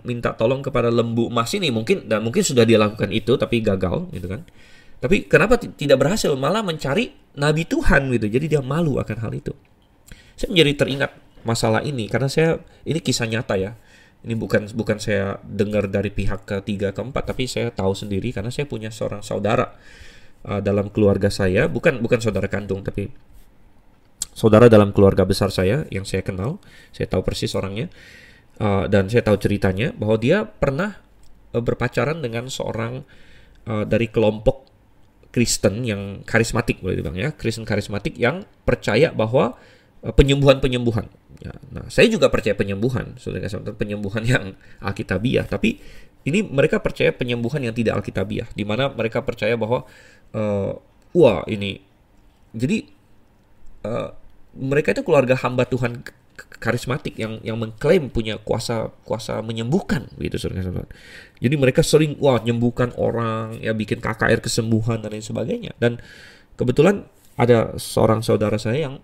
minta tolong kepada lembu emas ini, mungkin sudah dia lakukan itu tapi gagal gitu kan. Tapi kenapa tidak berhasil, malah mencari nabi Tuhan gitu. Jadi dia malu akan hal itu. Saya menjadi teringat masalah ini karena ini kisah nyata ya. Ini bukan saya dengar dari pihak ketiga keempat, tapi saya tahu sendiri karena saya punya seorang saudara dalam keluarga saya, bukan saudara kandung, tapi saudara dalam keluarga besar saya yang saya kenal. Saya tahu persis orangnya, dan saya tahu ceritanya bahwa dia pernah berpacaran dengan seorang dari kelompok Kristen yang karismatik, boleh dibilang ya, Kristen karismatik yang percaya bahwa penyembuhan. Ya, nah, saya juga percaya penyembuhan, penyembuhan yang alkitabiah. Tapi ini mereka percaya penyembuhan yang tidak alkitabiah, di mana mereka percaya bahwa jadi mereka itu keluarga hamba Tuhan karismatik yang mengklaim punya kuasa menyembuhkan gitu, saudara-saudara. Jadi mereka sering menyembuhkan orang, ya bikin KKR kesembuhan dan lain sebagainya. Dan kebetulan ada seorang saudara saya yang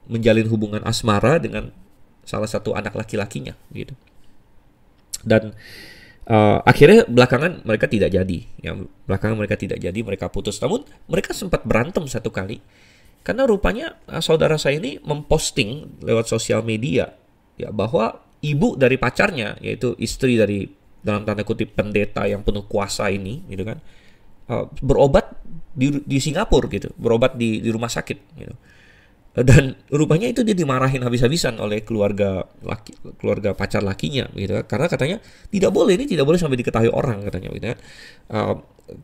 menjalin hubungan asmara dengan salah satu anak laki-lakinya gitu. Dan akhirnya belakangan mereka tidak jadi. Mereka putus. Namun mereka sempat berantem satu kali. Karena rupanya saudara saya ini memposting lewat sosial media ya bahwa ibu dari pacarnya, yaitu istri dari dalam tanda kutip pendeta yang penuh kuasa ini gitu kan, berobat di Singapura gitu, berobat di rumah sakit gitu. Dan rupanya itu dia dimarahin habis-habisan oleh keluarga pacar lakinya gitu kan. Karena katanya tidak boleh sampai diketahui orang katanya gitu kan.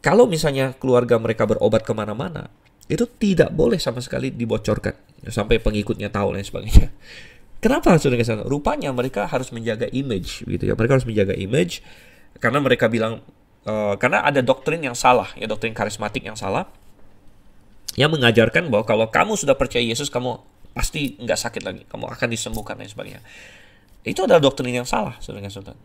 Kalau misalnya keluarga mereka berobat kemana-mana, itu tidak boleh sama sekali dibocorkan sampai pengikutnya tahu dan sebagainya. Kenapa saudara? Rupanya mereka harus menjaga image gitu ya. Mereka harus menjaga image karena mereka bilang karena ada doktrin yang salah ya, doktrin karismatik yang salah, yang mengajarkan bahwa kalau kamu sudah percaya Yesus, kamu pasti nggak sakit lagi, kamu akan disembuhkan dan sebagainya. Itu adalah doktrin yang salah, saudara-saudara.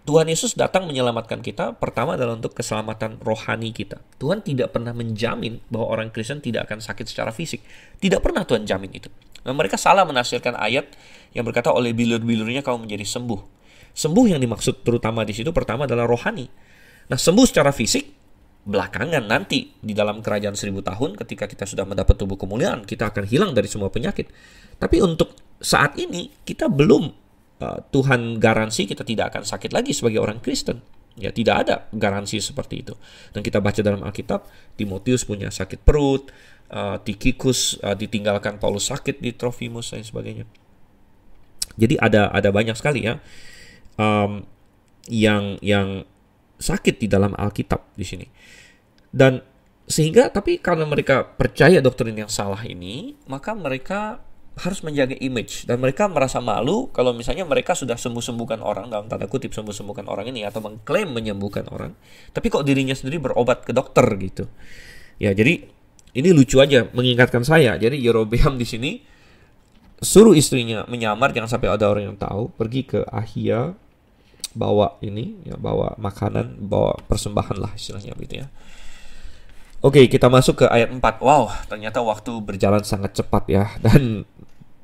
Tuhan Yesus datang menyelamatkan kita, pertama adalah untuk keselamatan rohani kita. Tuhan tidak pernah menjamin bahwa orang Kristen tidak akan sakit secara fisik. Tidak pernah Tuhan jamin itu. Nah, mereka salah menafsirkan ayat yang berkata oleh bilur-bilurnya kamu menjadi sembuh. Sembuh yang dimaksud terutama di situ pertama adalah rohani. Nah, sembuh secara fisik belakangan nanti di dalam kerajaan 1000 tahun ketika kita sudah mendapat tubuh kemuliaan, kita akan hilang dari semua penyakit. Tapi untuk saat ini kita belum Tuhan garansi kita tidak akan sakit lagi sebagai orang Kristen. Ya, tidak ada garansi seperti itu. Dan kita baca dalam Alkitab, Timotius punya sakit perut, Tikhikus ditinggalkan Paulus sakit di Trofimus dan sebagainya. Jadi ada banyak sekali ya yang sakit di dalam Alkitab di sini. Dan sehingga tapi karena mereka percaya doktrin yang salah ini, maka mereka harus menjaga image, dan mereka merasa malu kalau misalnya mereka sudah sembuh-sembuhkan orang, dalam tanda kutip sembuh-sembuhkan orang ini, atau mengklaim menyembuhkan orang, tapi kok dirinya sendiri berobat ke dokter gitu. Ya, jadi ini lucu aja mengingatkan saya. Jadi Yerobeam di sini suruh istrinya menyamar, jangan sampai ada orang yang tahu, pergi ke Ahia, bawa ini, ya, bawa makanan, bawa persembahan lah istilahnya gitu ya. Oke, kita masuk ke ayat 4. Wow, ternyata waktu berjalan sangat cepat ya, dan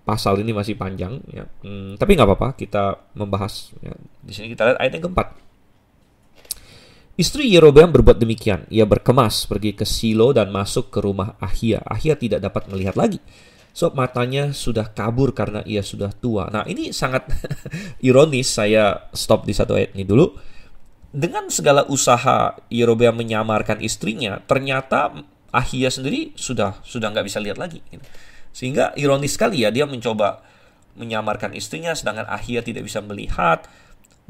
pasal ini masih panjang ya. Tapi nggak apa-apa, kita membahas ya. Di sini kita lihat ayat yang keempat. Istri Yerobeam berbuat demikian. Ia berkemas pergi ke Silo dan masuk ke rumah Ahia. Ahia tidak dapat melihat lagi, sebab matanya sudah kabur karena ia sudah tua. Nah, ini sangat ironis. Saya stop di satu ayat ini dulu. Dengan segala usaha Yerobeam menyamarkan istrinya, ternyata Ahia sendiri sudah nggak bisa lihat lagi. Sehingga ironis sekali ya, dia mencoba menyamarkan istrinya, sedangkan Ahia tidak bisa melihat.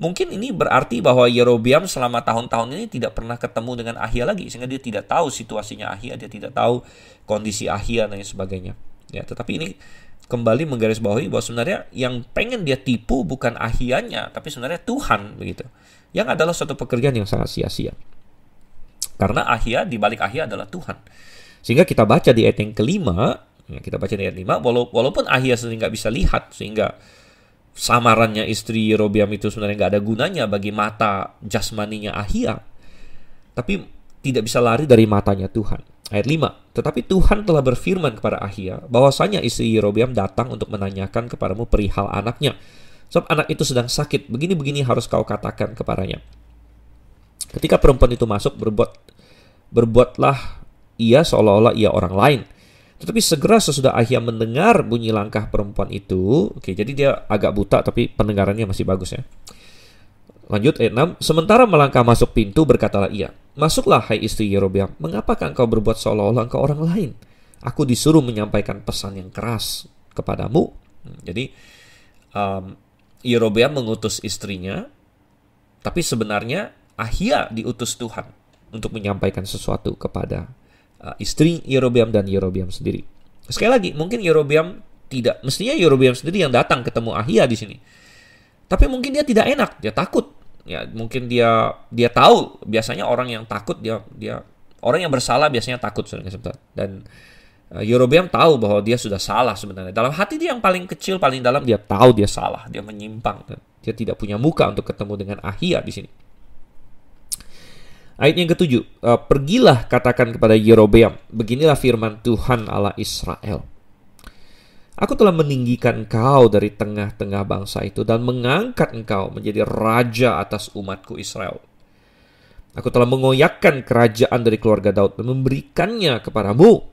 Mungkin ini berarti bahwa Yerobeam selama tahun-tahun ini tidak pernah ketemu dengan Ahia lagi, sehingga dia tidak tahu situasinya Ahia, dia tidak tahu kondisi Ahia dan sebagainya. Ya, tetapi ini kembali menggarisbawahi bahwa sebenarnya yang pengen dia tipu bukan Ahianya, tapi sebenarnya Tuhan begitu. Yang adalah suatu pekerjaan yang sangat sia-sia. Karena Ahia, di balik Ahia adalah Tuhan. Sehingga kita baca di ayat yang kelima, kita baca di ayat 5, walaupun Ahia sendiri nggak bisa lihat, sehingga samarannya istri Yerobeam itu sebenarnya nggak ada gunanya bagi mata jasmaninya Ahia, tapi tidak bisa lari dari matanya Tuhan. Ayat 5, tetapi Tuhan telah berfirman kepada Ahia, bahwasanya istri Yerobeam datang untuk menanyakan kepadamu perihal anaknya, sebab anak itu sedang sakit, begini-begini harus kau katakan kepadanya. Ketika perempuan itu masuk, berbuatlah ia seolah-olah ia orang lain. Tetapi segera sesudah Ahia mendengar bunyi langkah perempuan itu, jadi dia agak buta tapi pendengarannya masih bagus ya. Lanjut ayat 6, sementara melangkah masuk pintu berkatalah ia, masuklah hai istri Yerobeam, mengapakah engkau berbuat seolah-olah engkau orang lain? Aku disuruh menyampaikan pesan yang keras kepadamu. Jadi Yerobeam mengutus istrinya, tapi sebenarnya Ahia diutus Tuhan untuk menyampaikan sesuatu kepada istri Yerobeam dan Yerobeam sendiri. Sekali lagi, mungkin Yerobeam mestinya Yerobeam sendiri yang datang ketemu Ahia di sini. Tapi mungkin dia tidak enak, dia takut. Ya, mungkin dia tahu biasanya orang yang takut dia orang yang bersalah biasanya takut sebenarnya. Dan Yerobeam tahu bahwa dia sudah salah sebenarnya. Dalam hati dia yang paling kecil, paling dalam, dia tahu dia salah, dia menyimpang. Dia tidak punya muka untuk ketemu dengan Ahia di sini. Ayat yang ke-7, pergilah katakan kepada Yerobeam, beginilah firman Tuhan Allah Israel. Aku telah meninggikan engkau dari tengah-tengah bangsa itu dan mengangkat engkau menjadi raja atas umatku Israel. Aku telah mengoyakkan kerajaan dari keluarga Daud dan memberikannya kepadamu.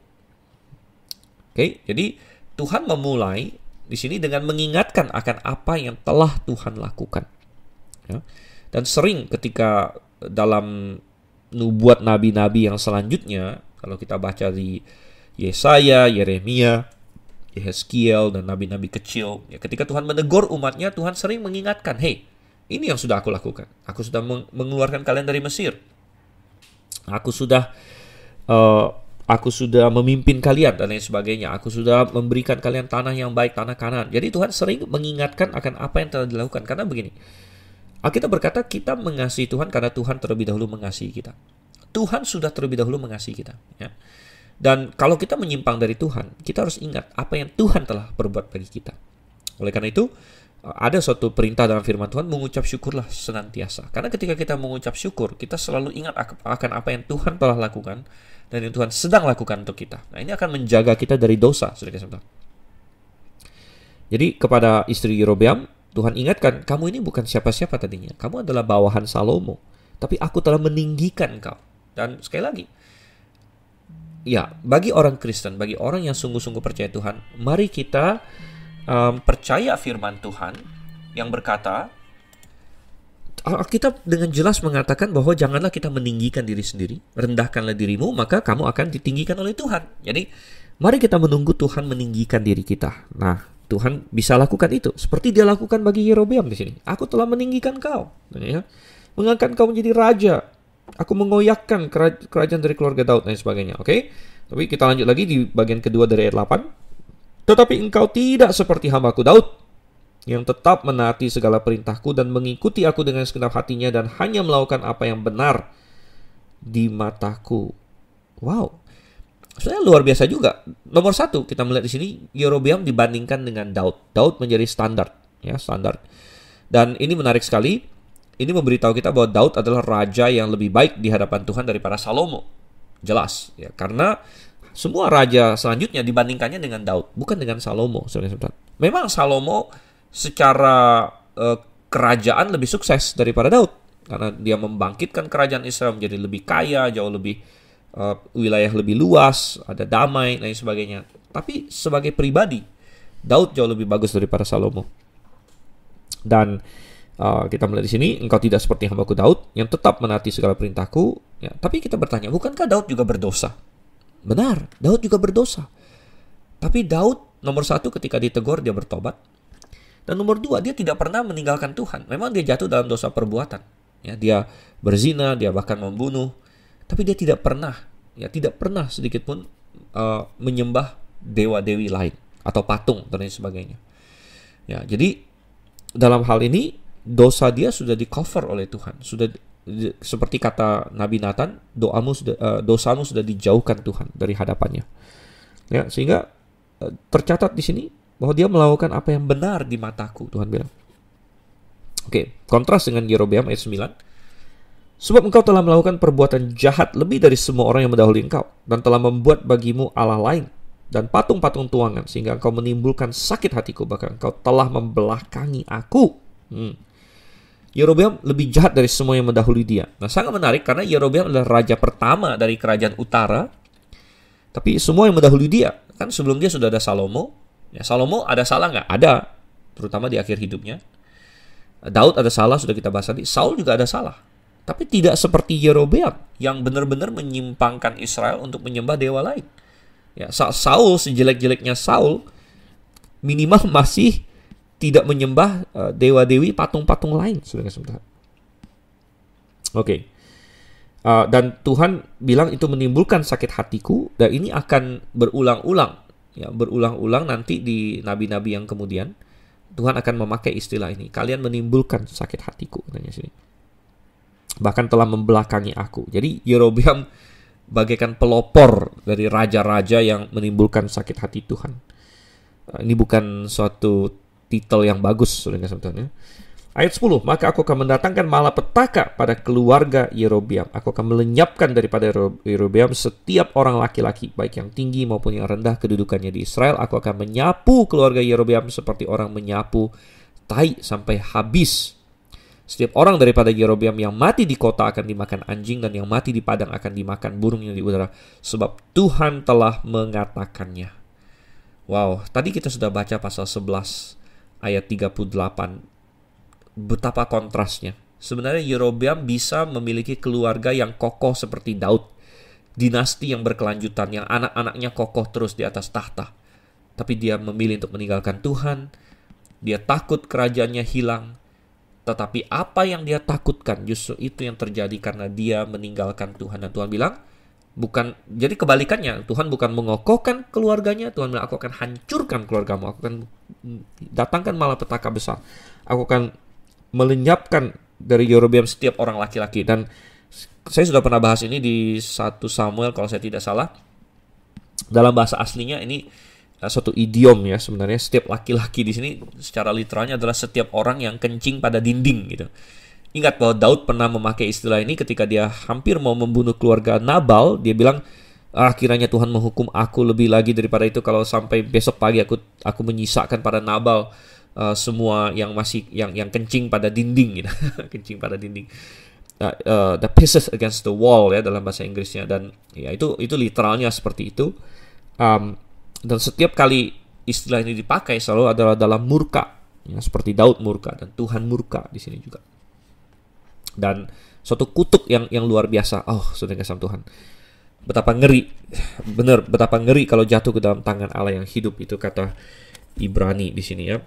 Jadi Tuhan memulai di sini dengan mengingatkan akan apa yang telah Tuhan lakukan. Ya. Dan sering ketika dalam nubuat nabi-nabi yang selanjutnya, kalau kita baca di Yesaya, Yeremia, Yehezkiel, dan nabi-nabi kecil, ya, ketika Tuhan menegur umatnya, Tuhan sering mengingatkan, hey, ini yang sudah aku lakukan. Aku sudah mengeluarkan kalian dari Mesir. Aku sudah memimpin kalian dan lain sebagainya. Aku sudah memberikan kalian tanah yang baik, tanah Kanaan. Jadi Tuhan sering mengingatkan akan apa yang telah dilakukan. Karena begini, Alkitab berkata kita mengasihi Tuhan karena Tuhan terlebih dahulu mengasihi kita. Tuhan sudah terlebih dahulu mengasihi kita. Ya. Dan kalau kita menyimpang dari Tuhan, kita harus ingat apa yang Tuhan telah berbuat bagi kita. Oleh karena itu, ada suatu perintah dalam firman Tuhan, mengucap syukurlah senantiasa. Karena ketika kita mengucap syukur, kita selalu ingat akan apa yang Tuhan telah lakukan dan yang Tuhan sedang lakukan untuk kita. Nah, ini akan menjaga kita dari dosa, saudara-saudara. Jadi kepada istri Yerobeam, Tuhan ingatkan, kamu ini bukan siapa-siapa tadinya. Kamu adalah bawahan Salomo. Tapi aku telah meninggikan kau. Dan sekali lagi, ya, bagi orang Kristen, bagi orang yang sungguh-sungguh percaya Tuhan, mari kita percaya firman Tuhan yang berkata, Alkitab dengan jelas mengatakan bahwa janganlah kita meninggikan diri sendiri, rendahkanlah dirimu, maka kamu akan ditinggikan oleh Tuhan. Jadi, mari kita menunggu Tuhan meninggikan diri kita. Nah, Tuhan bisa lakukan itu, seperti Dia lakukan bagi Yerobeam di sini. Aku telah meninggikan kau, ya, mengangkat kau menjadi raja. Aku mengoyakkan kerajaan dari keluarga Daud dan sebagainya. Oke? Tapi kita lanjut lagi di bagian kedua dari ayat 8. Tetapi engkau tidak seperti hambaku Daud, yang tetap menaati segala perintahku dan mengikuti aku dengan segenap hatinya dan hanya melakukan apa yang benar di mataku. Wow, sebenarnya luar biasa juga. Nomor satu, kita melihat di sini Yerobeam dibandingkan dengan Daud. Daud menjadi standar, ya, standar. Dan ini menarik sekali. Ini memberitahu kita bahwa Daud adalah raja yang lebih baik di hadapan Tuhan daripada Salomo. Jelas, ya, karena semua raja selanjutnya dibandingkannya dengan Daud, bukan dengan Salomo. Saudara-saudara. Memang Salomo secara kerajaan lebih sukses daripada Daud, karena dia membangkitkan kerajaan Israel menjadi lebih kaya, jauh lebih wilayah lebih luas, ada damai dan sebagainya. Tapi sebagai pribadi, Daud jauh lebih bagus daripada Salomo. Dan kita melihat di sini, engkau tidak seperti hambaku Daud yang tetap menaati segala perintahku. Ya, tapi kita bertanya, bukankah Daud juga berdosa? Benar, Daud juga berdosa. Tapi Daud nomor satu ketika ditegur dia bertobat. Dan nomor dua, dia tidak pernah meninggalkan Tuhan. Memang dia jatuh dalam dosa perbuatan. Ya, dia berzina, dia bahkan membunuh. Tapi dia tidak pernah sedikit pun menyembah dewa-dewi lain atau patung dan lain sebagainya. Ya, jadi dalam hal ini dosa dia sudah di-cover oleh Tuhan. Sudah seperti kata Nabi Nathan, dosamu sudah dijauhkan Tuhan dari hadapannya. Ya, sehingga tercatat di sini bahwa dia melakukan apa yang benar di mataku, Tuhan bilang. Oke, kontras dengan Yerobeam ayat 9. Sebab engkau telah melakukan perbuatan jahat lebih dari semua orang yang mendahului engkau, dan telah membuat bagimu Allah lain dan patung-patung tuangan, sehingga engkau menimbulkan sakit hatiku, bahkan engkau telah membelakangi aku. Yerobeam lebih jahat dari semua yang mendahului dia. Nah, sangat menarik karena Yerobeam adalah raja pertama dari kerajaan utara. Tapi semua yang mendahului dia, kan sebelum dia sudah ada Salomo. Ya, Salomo ada salah nggak? Ada, terutama di akhir hidupnya. Daud ada salah, sudah kita bahas tadi. Saul juga ada salah. Tapi tidak seperti Yerobeam yang benar-benar menyimpangkan Israel untuk menyembah dewa lain. Ya, Saul, sejelek-jeleknya Saul, minimal masih tidak menyembah dewa-dewi patung-patung lain, saudara-saudara. Oke. Dan Tuhan bilang itu menimbulkan sakit hatiku, dan ini akan berulang-ulang. Ya, berulang-ulang nanti di nabi-nabi yang kemudian Tuhan akan memakai istilah ini. Kalian menimbulkan sakit hatiku, katanya sini. Bahkan telah membelakangi aku. Jadi Yerobeam bagaikan pelopor dari raja-raja yang menimbulkan sakit hati Tuhan. Ini bukan suatu titel yang bagus, saudara-saudara. Ayat 10, maka aku akan mendatangkan malapetaka pada keluarga Yerobeam. Aku akan melenyapkan daripada Yerobeam setiap orang laki-laki, baik yang tinggi maupun yang rendah kedudukannya di Israel. Aku akan menyapu keluarga Yerobeam seperti orang menyapu tai sampai habis. Setiap orang daripada Yerobeam yang mati di kota akan dimakan anjing, dan yang mati di padang akan dimakan burung yang di udara, sebab Tuhan telah mengatakannya. Wow, tadi kita sudah baca pasal 11 ayat 38, betapa kontrasnya. Sebenarnya Yerobeam bisa memiliki keluarga yang kokoh seperti Daud, dinasti yang berkelanjutan, yang anak-anaknya kokoh terus di atas tahta. Tapi dia memilih untuk meninggalkan Tuhan. Dia takut kerajaannya hilang. Tetapi apa yang dia takutkan justru itu yang terjadi karena dia meninggalkan Tuhan. Dan Tuhan bilang, jadi kebalikannya, Tuhan bukan mengokohkan keluarganya, Tuhan bilang, aku akan hancurkan keluargamu, aku akan datangkan malapetaka besar, aku akan melenyapkan dari Yerobeam setiap orang laki-laki. Dan saya sudah pernah bahas ini di 1 Samuel kalau saya tidak salah. Dalam bahasa aslinya ini suatu idiom ya sebenarnya. Setiap laki-laki di sini secara literalnya adalah setiap orang yang kencing pada dinding gitu. Ingat bahwa Daud pernah memakai istilah ini ketika dia hampir mau membunuh keluarga Nabal. Dia bilang, kiranya Tuhan menghukum aku lebih lagi daripada itu kalau sampai besok pagi aku menyisakan pada Nabal semua yang masih yang kencing pada dinding gitu. Kencing pada dinding. The pisses against the wall ya dalam bahasa Inggrisnya, dan ya itu literalnya seperti itu. Dan setiap kali istilah ini dipakai selalu adalah dalam murka ya, seperti Daud murka dan Tuhan murka di sini juga. Dan suatu kutuk yang luar biasa. Saudara kasih Tuhan, betapa ngeri, benar, betapa ngeri kalau jatuh ke dalam tangan Allah yang hidup, itu kata Ibrani di sini ya.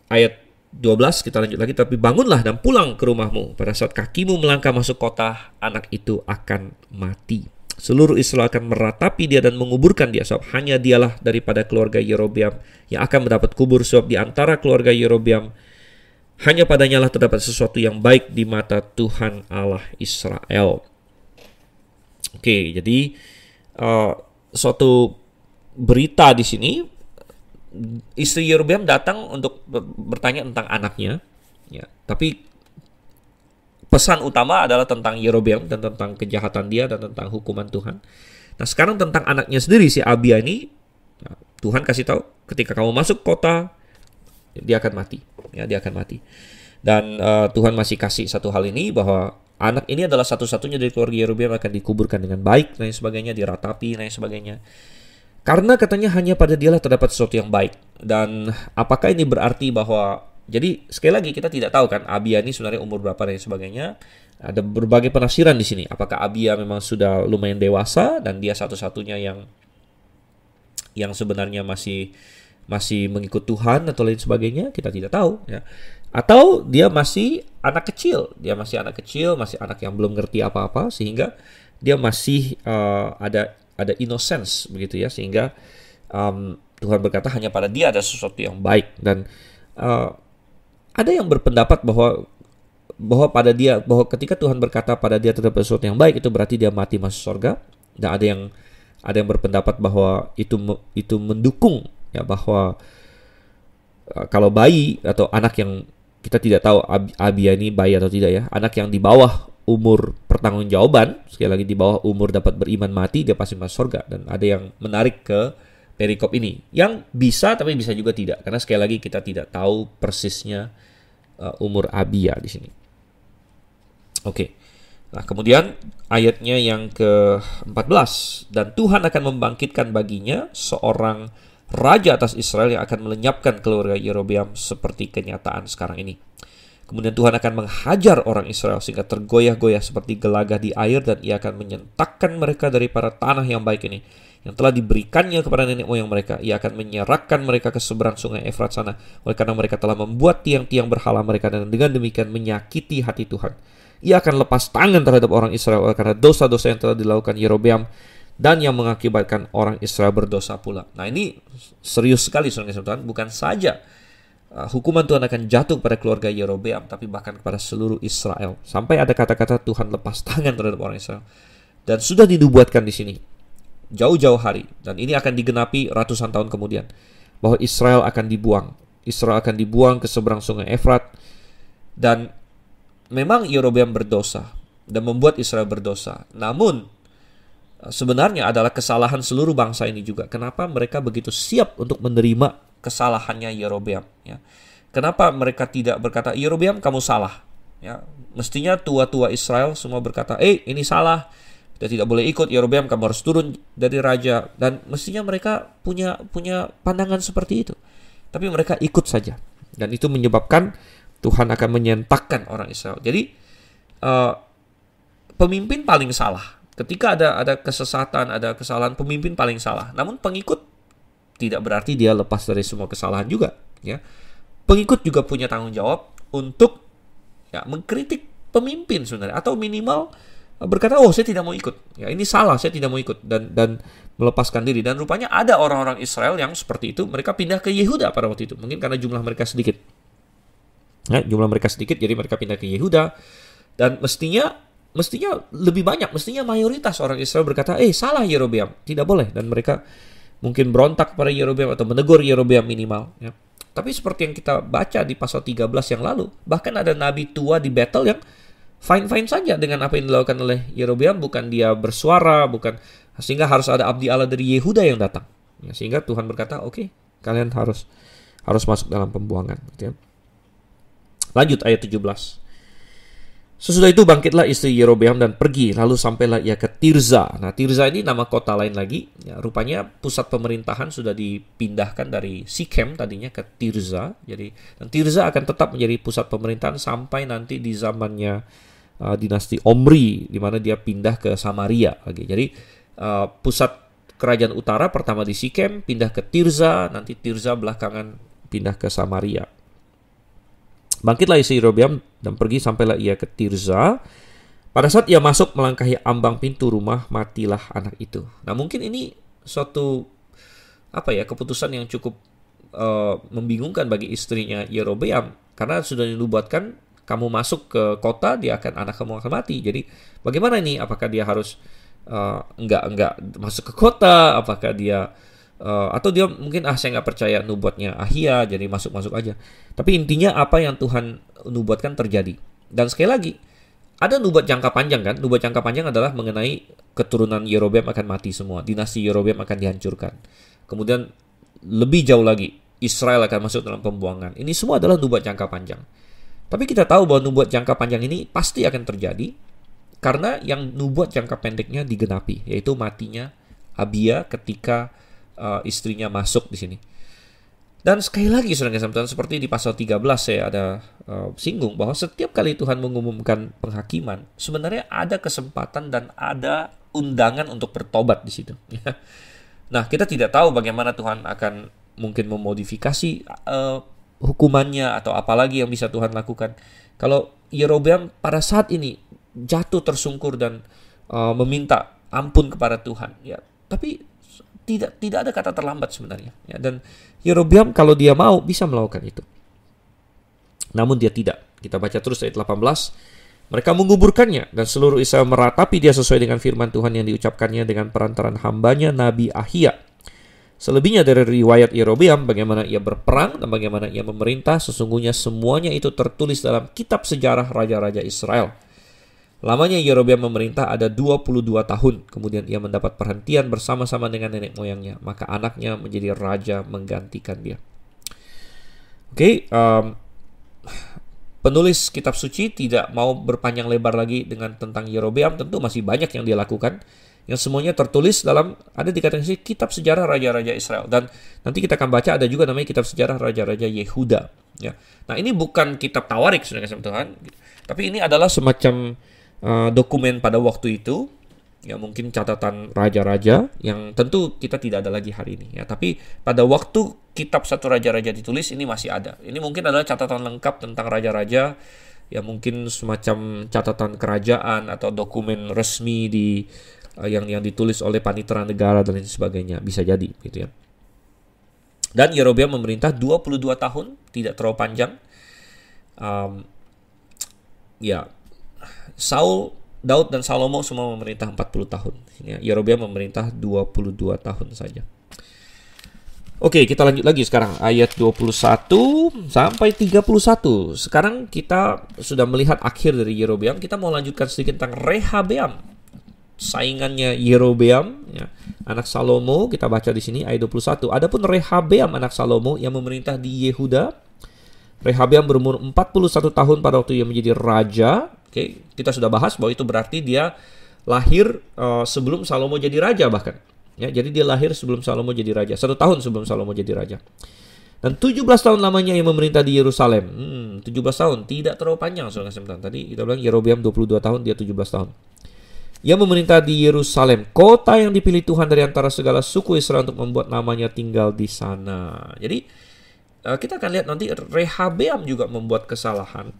Ayat 12 kita lanjut lagi. Tapi bangunlah dan pulang ke rumahmu. Pada saat kakimu melangkah masuk kota, anak itu akan mati. Seluruh Israel akan meratapi dia dan menguburkan dia, sebab hanya dialah daripada keluarga Yerobeam yang akan mendapat kubur, sebab di antara keluarga Yerobeam hanya padanya lah terdapat sesuatu yang baik di mata Tuhan Allah Israel. Oke, jadi suatu berita di sini, istri Yerobeam datang untuk bertanya tentang anaknya, ya. Tapi pesan utama adalah tentang Yerobeam dan tentang kejahatan dia dan tentang hukuman Tuhan. Nah, sekarang tentang anaknya sendiri, si Abia ini, Tuhan kasih tahu ketika kamu masuk kota, dia akan mati. Ya, dia akan mati. Dan Tuhan masih kasih satu hal ini, bahwa anak ini adalah satu-satunya dari keluarga Yerobeam akan dikuburkan dengan baik dan sebagainya, diratapi dan sebagainya. Karena katanya hanya pada dialah terdapat sesuatu yang baik. Dan apakah ini berarti bahwa, jadi sekali lagi kita tidak tahu kan Abia ini sebenarnya umur berapa dan sebagainya. Ada berbagai penafsiran di sini. Apakah Abia memang sudah lumayan dewasa dan dia satu-satunya yang sebenarnya masih mengikut Tuhan atau lain sebagainya, kita tidak tahu ya. Atau dia masih anak kecil, masih anak yang belum ngerti apa-apa, sehingga dia masih ada innocence begitu ya, sehingga Tuhan berkata hanya pada dia ada sesuatu yang baik. Dan ada yang berpendapat bahwa ketika Tuhan berkata pada dia terdapat sesuatu yang baik, itu berarti dia mati masuk surga. Dan ada yang berpendapat bahwa itu mendukung ya, bahwa kalau bayi atau anak yang kita tidak tahu Abia ini bayi atau tidak ya, anak yang di bawah umur pertanggungjawaban, sekali lagi di bawah umur dapat beriman mati, dia pasti masuk surga. Dan ada yang menarik ke perikop ini, yang bisa tapi bisa juga tidak, karena sekali lagi kita tidak tahu persisnya umur Abia di sini. Oke. Nah, kemudian ayatnya yang ke-14, dan Tuhan akan membangkitkan baginya seorang raja atas Israel yang akan melenyapkan keluarga Yerobeam seperti kenyataan sekarang ini. Kemudian Tuhan akan menghajar orang Israel sehingga tergoyah-goyah seperti gelagah di air, dan ia akan menyentakkan mereka daripada tanah yang baik ini yang telah diberikannya kepada nenek moyang mereka. Ia akan menyerahkan mereka ke seberang sungai Efrat sana, oleh karena mereka telah membuat tiang-tiang berhala mereka, dan dengan demikian menyakiti hati Tuhan. Ia akan lepas tangan terhadap orang Israel oleh karena dosa-dosa yang telah dilakukan Yerobeam, dan yang mengakibatkan orang Israel berdosa pula. Nah, ini serius sekali saudara. Bukan saja hukuman Tuhan akan jatuh pada keluarga Yerobeam, tapi bahkan kepada seluruh Israel. Sampai ada kata-kata Tuhan lepas tangan terhadap orang Israel. Dan sudah dinubuatkan di sini jauh-jauh hari, dan ini akan digenapi ratusan tahun kemudian, bahwa Israel akan dibuang. Israel akan dibuang ke seberang sungai Efrat. Dan memang Yerobeam berdosa dan membuat Israel berdosa. Namun sebenarnya adalah kesalahan seluruh bangsa ini juga. Kenapa mereka begitu siap untuk menerima kesalahannya Yerobeam? Ya. Kenapa mereka tidak berkata, Yerobeam kamu salah? Ya. Mestinya tua-tua Israel semua berkata, ini salah, kita tidak boleh ikut. Yerobeam kamu harus turun dari raja. Dan mestinya mereka punya pandangan seperti itu. Tapi mereka ikut saja. Dan itu menyebabkan Tuhan akan menyentakkan orang Israel. Jadi pemimpin paling salah. Ketika ada kesesatan, ada kesalahan, pemimpin paling salah. Namun pengikut tidak berarti dia lepas dari semua kesalahan juga. Ya. Pengikut juga punya tanggung jawab untuk mengkritik pemimpin sebenarnya. Atau minimal berkata, saya tidak mau ikut. Ya, ini salah, saya tidak mau ikut. Dan melepaskan diri. Dan rupanya ada orang-orang Israel yang seperti itu. Mereka pindah ke Yehuda pada waktu itu. Mungkin karena jumlah mereka sedikit. Jumlah mereka sedikit, jadi mereka pindah ke Yehuda. Dan mestinya lebih banyak, mestinya mayoritas orang Israel berkata, salah Yerobeam, tidak boleh. Dan mereka mungkin berontak kepada Yerobeam atau menegur Yerobeam minimal. Ya. Tapi seperti yang kita baca di pasal 13 yang lalu, bahkan ada nabi tua di Betel yang fine-fine saja dengan apa yang dilakukan oleh Yerobeam, bukan dia bersuara, bukan, sehingga harus ada abdi Allah dari Yehuda yang datang. Ya, sehingga Tuhan berkata, oke, kalian harus masuk dalam pembuangan. Gitu ya. Lanjut ayat 17. Sesudah itu bangkitlah istri Yerobeam dan pergi, lalu sampailah ia ke Tirza. Nah, Tirza ini nama kota lain lagi. Ya, rupanya pusat pemerintahan sudah dipindahkan dari Sikem tadinya ke Tirza. Jadi, dan Tirza akan tetap menjadi pusat pemerintahan sampai nanti di zamannya dinasti Omri, di mana dia pindah ke Samaria lagi. Jadi, pusat kerajaan utara pertama di Sikem, pindah ke Tirza, nanti Tirza belakangan pindah ke Samaria. Bangkitlah istri Yerobeam dan pergi sampailah ia ke Tirza. Pada saat ia masuk melangkahi ambang pintu rumah, matilah anak itu. Nah, mungkin ini suatu keputusan yang cukup membingungkan bagi istrinya Yerobeam, karena sudah dinubuatkan kamu masuk ke kota, anak kamu akan mati. Jadi bagaimana ini? Apakah dia harus enggak masuk ke kota? Apakah dia atau dia mungkin saya nggak percaya nubuatnya Ahia, jadi masuk aja. Tapi intinya apa yang Tuhan nubuatkan terjadi. Dan sekali lagi, ada nubuat jangka panjang kan? Nubuat jangka panjang adalah mengenai keturunan Yerobeam akan mati semua, dinasti Yerobeam akan dihancurkan. Kemudian lebih jauh lagi, Israel akan masuk dalam pembuangan. Ini semua adalah nubuat jangka panjang. Tapi kita tahu bahwa nubuat jangka panjang ini pasti akan terjadi karena yang nubuat jangka pendeknya digenapi, yaitu matinya Abia ketika istrinya masuk di sini. Dan sekali lagi, saudara-saudara, seperti di pasal 13 saya ada singgung bahwa setiap kali Tuhan mengumumkan penghakiman, sebenarnya ada kesempatan dan ada undangan untuk bertobat di situ. Nah, kita tidak tahu bagaimana Tuhan akan mungkin memodifikasi hukumannya atau apalagi yang bisa Tuhan lakukan. Kalau Yerobeam pada saat ini jatuh tersungkur dan meminta ampun kepada Tuhan, ya, tapi tidak ada kata terlambat sebenarnya. Ya, dan Yerobeam kalau dia mau bisa melakukan itu. Namun dia tidak. Kita baca terus ayat 18. Mereka menguburkannya dan seluruh Israel meratapi dia sesuai dengan firman Tuhan yang diucapkannya dengan perantaran hambanya Nabi Ahia. Selebihnya dari riwayat Yerobeam, bagaimana ia berperang dan bagaimana ia memerintah, sesungguhnya semuanya itu tertulis dalam kitab sejarah raja-raja Israel. Lamanya Yerobeam memerintah ada 22 tahun. Kemudian ia mendapat perhentian bersama-sama dengan nenek moyangnya. Maka anaknya menjadi raja menggantikan dia. Oke, penulis kitab suci tidak mau berpanjang lebar lagi dengan tentang Yerobeam. Tentu masih banyak yang dia lakukan, yang semuanya tertulis dalam, ada dikatakan sih, kitab sejarah raja-raja Israel. Dan nanti kita akan baca ada juga namanya kitab sejarah raja-raja Yehuda. Ya. Nah, ini bukan kitab Tawarik, saudara-saudara Tuhan, tapi ini adalah semacam dokumen pada waktu itu, ya, mungkin catatan raja-raja yang tentu kita tidak ada lagi hari ini, ya. Tapi pada waktu kitab satu raja-raja ditulis, ini masih ada. Ini mungkin adalah catatan lengkap tentang raja-raja, ya, mungkin semacam catatan kerajaan atau dokumen resmi yang ditulis oleh panitera negara dan lain sebagainya, bisa jadi, gitu ya. Dan Yerobeam memerintah 22 tahun, tidak terlalu panjang. Saul, Daud, dan Salomo semua memerintah 40 tahun. Yerobeam memerintah 22 tahun saja. Oke, kita lanjut lagi sekarang. Ayat 21 sampai 31. Sekarang kita sudah melihat akhir dari Yerobeam. Kita mau lanjutkan sedikit tentang Rehabeam, saingannya Yerobeam, ya, anak Salomo. Kita baca di sini ayat 21. Adapun Rehabeam anak Salomo yang memerintah di Yehuda. Rehabeam berumur 41 tahun pada waktu ia menjadi raja. Oke, kita sudah bahas bahwa itu berarti dia lahir sebelum Salomo jadi raja bahkan. Ya, jadi dia lahir sebelum Salomo jadi raja. 1 tahun sebelum Salomo jadi raja. Dan 17 tahun lamanya ia memerintah di Yerusalem. 17 tahun, tidak terlalu panjang. Tadi kita bilang Yerobeam 22 tahun, dia 17 tahun. Ia memerintah di Yerusalem, kota yang dipilih Tuhan dari antara segala suku Israel untuk membuat namanya tinggal di sana. Jadi kita akan lihat nanti Rehabeam juga membuat kesalahan.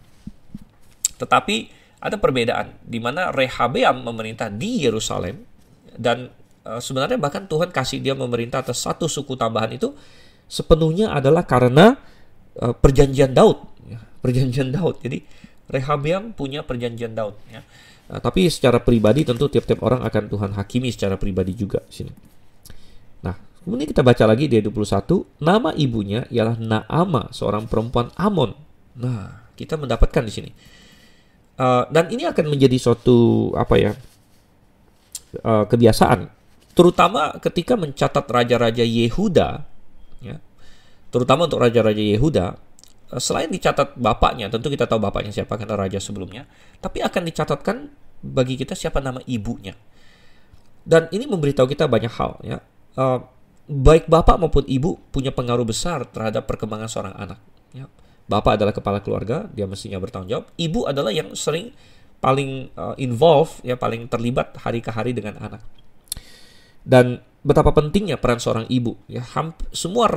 Tetapi ada perbedaan di mana Rehabeam memerintah di Yerusalem dan sebenarnya bahkan Tuhan kasih dia memerintah atas satu suku tambahan itu sepenuhnya adalah karena perjanjian Daud, ya, perjanjian Daud. Jadi Rehabeam punya perjanjian Daud, ya. Tapi secara pribadi tentu tiap-tiap orang akan Tuhan hakimi secara pribadi juga sini. Nah, Kemudian kita baca lagi di ayat 21, nama ibunya ialah Naama, seorang perempuan Amon. Nah, kita mendapatkan di sini. Dan ini akan menjadi suatu kebiasaan, terutama ketika mencatat raja-raja Yehuda, ya. Terutama untuk raja-raja Yehuda, selain dicatat bapaknya, tentu kita tahu bapaknya siapa karena raja sebelumnya, tapi akan dicatatkan bagi kita siapa nama ibunya. Dan ini memberitahu kita banyak hal, ya. Baik bapak maupun ibu punya pengaruh besar terhadap perkembangan seorang anak, ya. Bapak adalah kepala keluarga, dia mestinya bertanggung jawab. Ibu adalah yang sering paling involved, ya, paling terlibat hari ke hari dengan anak. Dan betapa pentingnya peran seorang ibu, ya. Hampir semua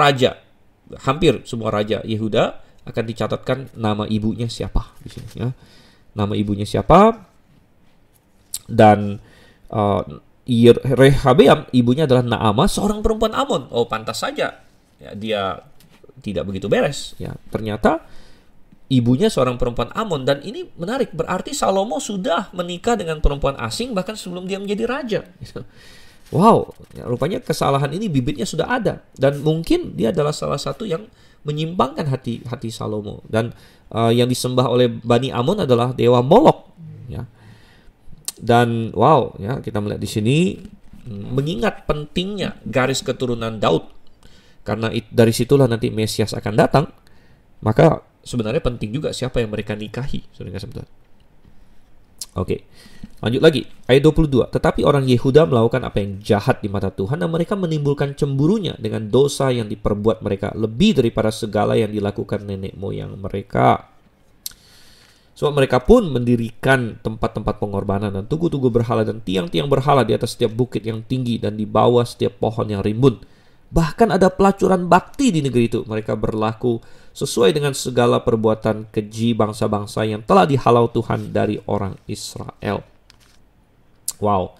raja Yehuda akan dicatatkan nama ibunya siapa di sini, ya. Nama ibunya siapa? Dan Rehabeam ibunya adalah Naama, seorang perempuan Amon. Oh, pantas saja, ya, dia tidak begitu beres, ya. Ternyata ibunya seorang perempuan Amon, dan ini menarik, berarti Salomo sudah menikah dengan perempuan asing bahkan sebelum dia menjadi raja. Wow, ya, rupanya kesalahan ini bibitnya sudah ada, dan mungkin dia adalah salah satu yang menyimpangkan hati Salomo. Dan yang disembah oleh Bani Amon adalah dewa Molok, ya. Dan wow, ya, kita melihat di sini mengingat pentingnya garis keturunan Daud, karena dari situlah nanti Mesias akan datang. Maka sebenarnya penting juga siapa yang mereka nikahi, saudara-saudara. Oke, lanjut lagi ayat 22. Tetapi orang Yehuda melakukan apa yang jahat di mata Tuhan, dan mereka menimbulkan cemburunya dengan dosa yang diperbuat mereka lebih daripada segala yang dilakukan nenek moyang mereka. Sebab mereka pun mendirikan tempat-tempat pengorbanan dan tugu-tugu berhala dan tiang-tiang berhala di atas setiap bukit yang tinggi dan di bawah setiap pohon yang rimbun. Bahkan ada pelacuran bakti di negeri itu. Mereka berlaku sesuai dengan segala perbuatan keji bangsa-bangsa yang telah dihalau Tuhan dari orang Israel. Wow.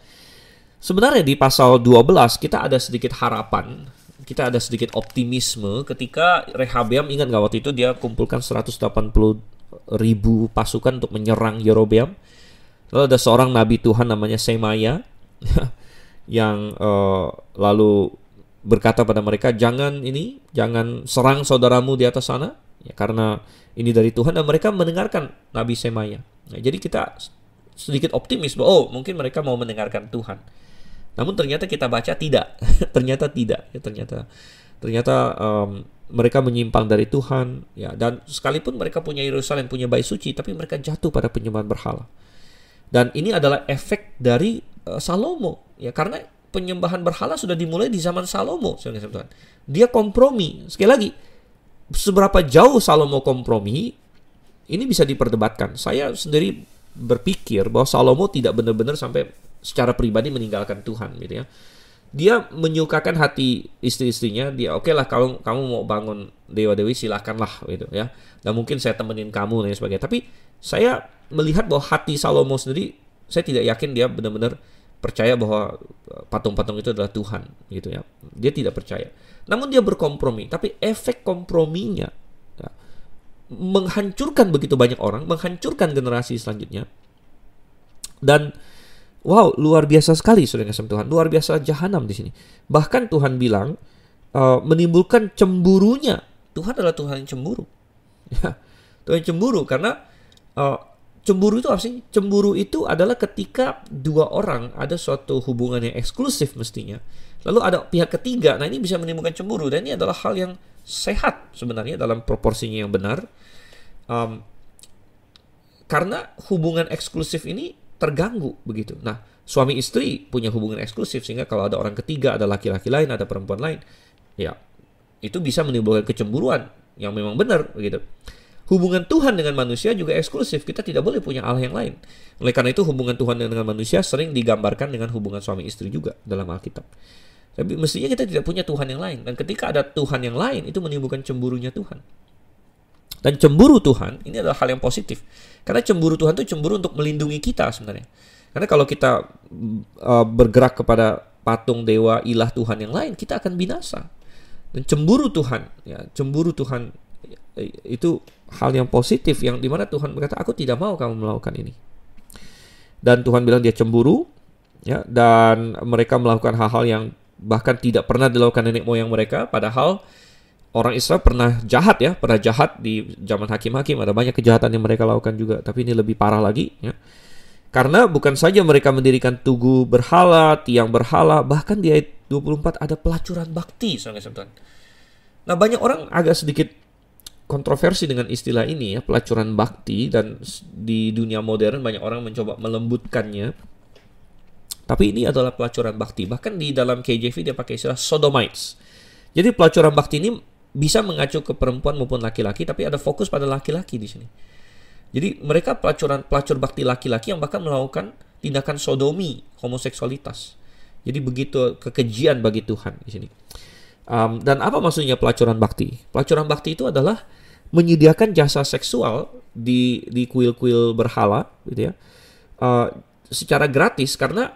Sebenarnya di pasal 12 kita ada sedikit harapan, kita ada sedikit optimisme ketika Rehabeam, ingat gak waktu itu dia kumpulkan 180.000 pasukan untuk menyerang Yerobeam. Lalu ada seorang nabi Tuhan namanya Semaya yang lalu berkata pada mereka, jangan serang saudaramu di atas sana, ya, karena ini dari Tuhan. Dan mereka mendengarkan Nabi Semaya. Nah, jadi kita sedikit optimis bahwa mungkin mereka mau mendengarkan Tuhan. Namun ternyata kita baca tidak. Ternyata tidak. Ya, ternyata mereka menyimpang dari Tuhan, ya. Dan sekalipun mereka punya Yerusalem, punya bait suci, tapi mereka jatuh pada penyembahan berhala. Dan ini adalah efek dari Salomo, ya, karena penyembahan berhala sudah dimulai di zaman Salomo. Dia kompromi. Sekali lagi, seberapa jauh Salomo kompromi, ini bisa diperdebatkan. Saya sendiri berpikir bahwa Salomo tidak benar-benar sampai secara pribadi meninggalkan Tuhan, gitu ya. Dia menyukakan hati istri-istrinya. Dia oke lah, kalau kamu mau bangun dewa-dewi silakanlah, gitu ya. Dan mungkin saya temenin kamu dan sebagainya. Tapi saya melihat bahwa hati Salomo sendiri, saya tidak yakin dia benar-benar percaya bahwa patung-patung itu adalah Tuhan, gitu ya. Dia tidak percaya. Namun dia berkompromi, tapi efek komprominya, ya, menghancurkan begitu banyak orang, menghancurkan generasi selanjutnya. Dan wow, luar biasa sekali, saudara kasih Tuhan. Luar biasa jahanam di sini. Bahkan Tuhan bilang menimbulkan cemburunya. Tuhan adalah Tuhan yang cemburu. Ya, Tuhan yang cemburu karena cemburu itu apa sih? Cemburu itu adalah ketika dua orang ada suatu hubungan yang eksklusif mestinya. Lalu ada pihak ketiga. Nah, ini bisa menimbulkan cemburu. Dan ini adalah hal yang sehat sebenarnya dalam proporsinya yang benar. Karena hubungan eksklusif ini terganggu begitu. Nah, suami istri punya hubungan eksklusif sehingga kalau ada orang ketiga, ada laki-laki lain, ada perempuan lain, ya itu bisa menimbulkan kecemburuan yang memang benar begitu. Hubungan Tuhan dengan manusia juga eksklusif. Kita tidak boleh punya Allah yang lain. Oleh karena itu hubungan Tuhan dengan manusia sering digambarkan dengan hubungan suami istri juga dalam Alkitab. Tapi mestinya kita tidak punya Tuhan yang lain. Dan ketika ada Tuhan yang lain, itu menimbulkan cemburunya Tuhan. Dan cemburu Tuhan ini adalah hal yang positif. Karena cemburu Tuhan itu cemburu untuk melindungi kita sebenarnya. Karena kalau kita bergerak kepada patung dewa ilah Tuhan yang lain, kita akan binasa. Dan cemburu Tuhan, ya, cemburu Tuhan itu hal yang positif, yang dimana Tuhan berkata, aku tidak mau kamu melakukan ini. Dan Tuhan bilang dia cemburu, ya, dan mereka melakukan hal-hal yang bahkan tidak pernah dilakukan nenek moyang mereka. Padahal orang Israel pernah jahat di zaman hakim-hakim. Ada banyak kejahatan yang mereka lakukan juga, tapi ini lebih parah lagi ya. Karena bukan saja mereka mendirikan tugu berhala, tiang berhala, bahkan di ayat 24 ada pelacuran bakti, saudara-saudara. Nah, banyak orang agak sedikit kontroversi dengan istilah ini ya, pelacuran bakti, dan di dunia modern banyak orang mencoba melembutkannya. Tapi ini adalah pelacuran bakti. Bahkan di dalam KJV dia pakai istilah sodomites. Jadi pelacuran bakti ini bisa mengacu ke perempuan maupun laki-laki, tapi ada fokus pada laki-laki di sini. Jadi mereka pelacur bakti laki-laki yang bahkan melakukan tindakan sodomi, homoseksualitas. Jadi begitu kekejian bagi Tuhan di sini. Dan apa maksudnya pelacuran bakti? Pelacuran bakti itu adalah menyediakan jasa seksual di kuil-kuil berhala, gitu ya, secara gratis, karena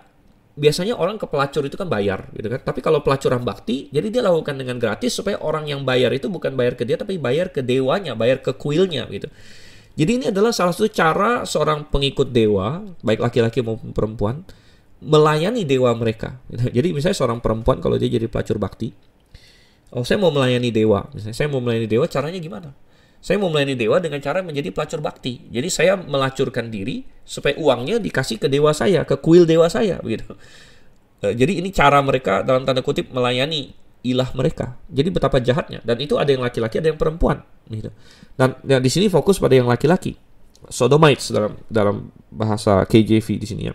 biasanya orang ke pelacur itu kan bayar, gitu kan. Tapi kalau pelacuran bakti, jadi dia lakukan dengan gratis supaya orang yang bayar itu bukan bayar ke dia, tapi bayar ke dewanya, bayar ke kuilnya, gitu. Jadi ini adalah salah satu cara seorang pengikut dewa, baik laki-laki maupun perempuan, melayani dewa mereka. Jadi misalnya seorang perempuan kalau dia jadi pelacur bakti, saya mau melayani dewa. Misalnya saya mau melayani dewa, caranya gimana? Saya mau melayani dewa dengan cara menjadi pelacur bakti. Jadi saya melacurkan diri supaya uangnya dikasih ke dewa saya, ke kuil dewa saya, begitu. Jadi ini cara mereka dalam tanda kutip melayani ilah mereka. Jadi betapa jahatnya. Dan itu ada yang laki-laki, ada yang perempuan, gitu. Dan ya, di sini fokus pada yang laki-laki, sodomites dalam bahasa KJV di sini ya.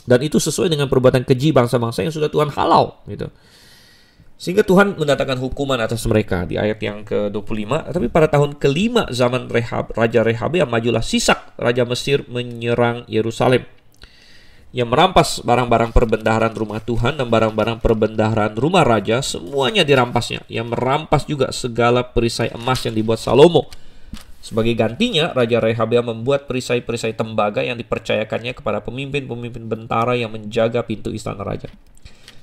Dan itu sesuai dengan perbuatan keji bangsa-bangsa yang sudah Tuhan halau, gitu. Sehingga Tuhan mendatangkan hukuman atas mereka di ayat yang ke-25. Tapi pada tahun ke-5 zaman Raja Rehabeam, majulah Sisak, Raja Mesir, menyerang Yerusalem. Yang merampas barang-barang perbendaharaan rumah Tuhan dan barang-barang perbendaharaan rumah raja, semuanya dirampasnya. Yang merampas juga segala perisai emas yang dibuat Salomo. Sebagai gantinya, Raja Rehabeam membuat perisai-perisai tembaga yang dipercayakannya kepada pemimpin-pemimpin bentara yang menjaga pintu istana raja.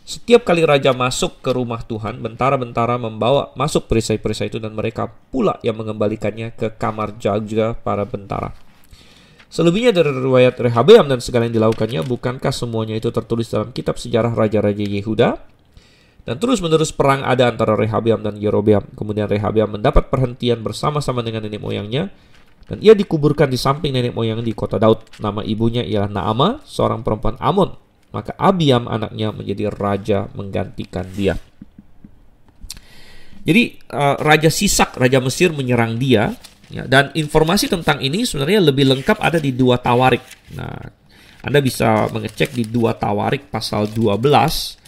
Setiap kali raja masuk ke rumah Tuhan, bentara-bentara membawa masuk perisai-perisai itu, dan mereka pula yang mengembalikannya ke kamar jaga para bentara. Selebihnya dari riwayat Rehabeam dan segala yang dilakukannya, bukankah semuanya itu tertulis dalam kitab sejarah raja-raja Yehuda? Dan terus-menerus perang ada antara Rehabeam dan Yerobeam. Kemudian Rehabeam mendapat perhentian bersama-sama dengan nenek moyangnya, dan ia dikuburkan di samping nenek moyang di kota Daud. Nama ibunya ialah Naamah, seorang perempuan Amon. Maka Abiam anaknya menjadi raja menggantikan dia. Jadi Raja Sisak, Raja Mesir menyerang dia. Ya, dan informasi tentang ini sebenarnya lebih lengkap ada di 2 Tawarik. Nah, Anda bisa mengecek di 2 Tawarik pasal 12.